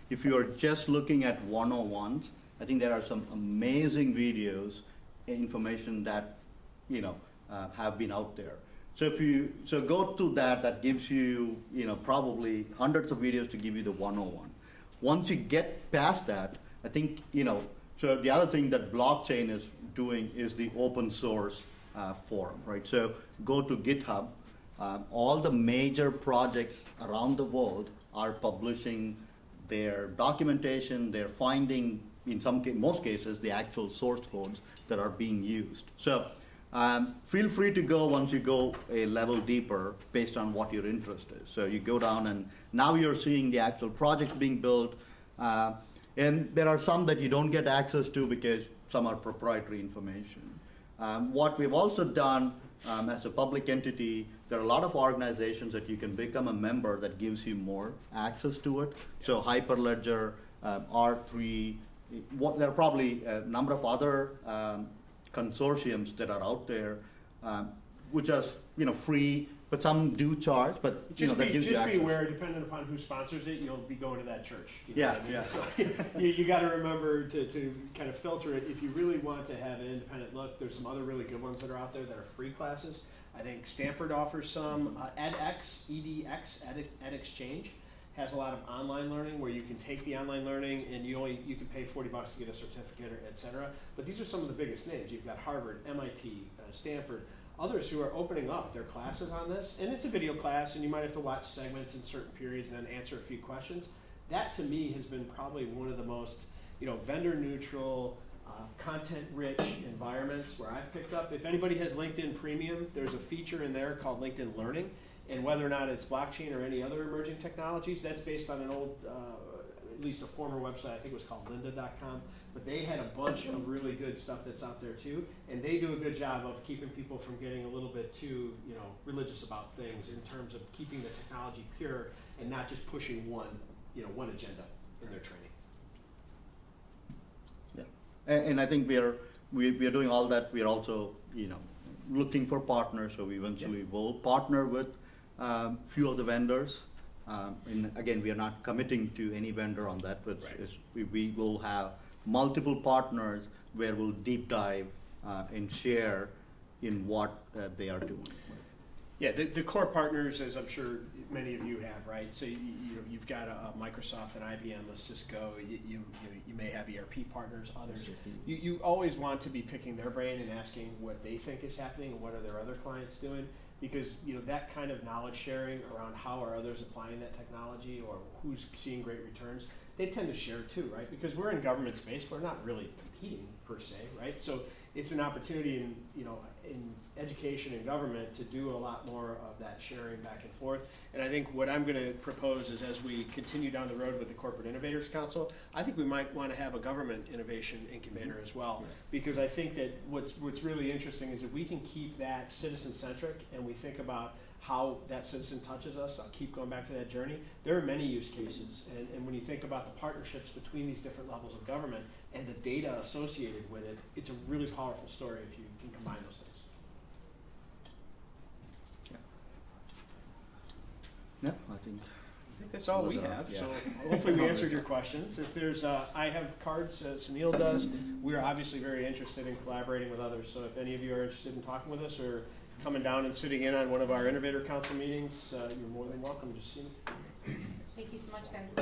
If you are just looking at 101s, I think there are some amazing videos, information that have been out there. So if you go through that gives you probably hundreds of videos to give you the 101. Once you get past that, I think so the other thing that BlockChain is doing is the open source forum, right? So go to GitHub. All the major projects around the world are publishing their documentation, their finding, in most cases, the actual source codes that are being used. So feel free to go once you go a level deeper based on what your interest is. So you go down and now you're seeing the actual projects being built. And there are some that you don't get access to because some are proprietary information. What we've also done as a public entity, there are a lot of organizations that you can become a member that gives you more access to it. So Hyperledger, R3, there are probably a number of other consortiums that are out there, which are free, but some do charge. But Just that gives you access. be aware, depending upon who sponsors it, you'll be going to that church. Yeah. So you got to remember to kind of filter it. If you really want to have an independent look, there's some other really good ones that are out there that are free classes. I think Stanford offers some. edX, EDX, EdExchange, has a lot of online learning where you can take the online learning and you can pay $40 to get a certificate or et cetera. But these are some of the biggest names. You've got Harvard, MIT, Stanford, others who are opening up their classes on this. And it's a video class and you might have to watch segments in certain periods and then answer a few questions. That to me has been probably one of the most, vendor neutral, content-rich environments where I've picked up. If anybody has LinkedIn Premium, there's a feature in there called LinkedIn Learning, and whether or not it's blockchain or any other emerging technologies, that's based on an old, at least a former website, I think it was called lynda.com, but they had a bunch of really good stuff that's out there too, and they do a good job of keeping people from getting a little bit too, religious about things in terms of keeping the technology pure and not just pushing one agenda in their training. And I think we are doing all that. We are also, looking for partners. So we eventually will partner with few of the vendors. And again, we are not committing to any vendor on that, but we will have multiple partners where we'll deep dive and share in what they are doing. Yeah, the core partners, as I'm sure many of you have, right? So you've got a Microsoft, an IBM, a Cisco. You may have ERP partners, others. You always want to be picking their brain and asking what they think is happening and what are their other clients doing, because that kind of knowledge sharing around how are others applying that technology or who's seeing great returns, they tend to share too, right? Because we're in government space, we're not really competing per se, right? So it's an opportunity in education and government to do a lot more of that sharing back and forth. And I think what I'm going to propose is, as we continue down the road with the Corporate Innovators Council, I think we might want to have a government innovation incubator as well, because I think that what's really interesting is if we can keep that citizen-centric and we think about how that citizen touches us, I'll keep going back to that journey. There are many use cases, and when you think about the partnerships between these different levels of government and the data associated with it, it's a really powerful story if you can combine those things. Yeah, I think that's all we have. So hopefully we answered your questions. If there's, I have cards, Sunil does. We are obviously very interested in collaborating with others. So if any of you are interested in talking with us or coming down and sitting in on one of our Innovator Council meetings, you're more than welcome. Just see me. Thank you so much, guys.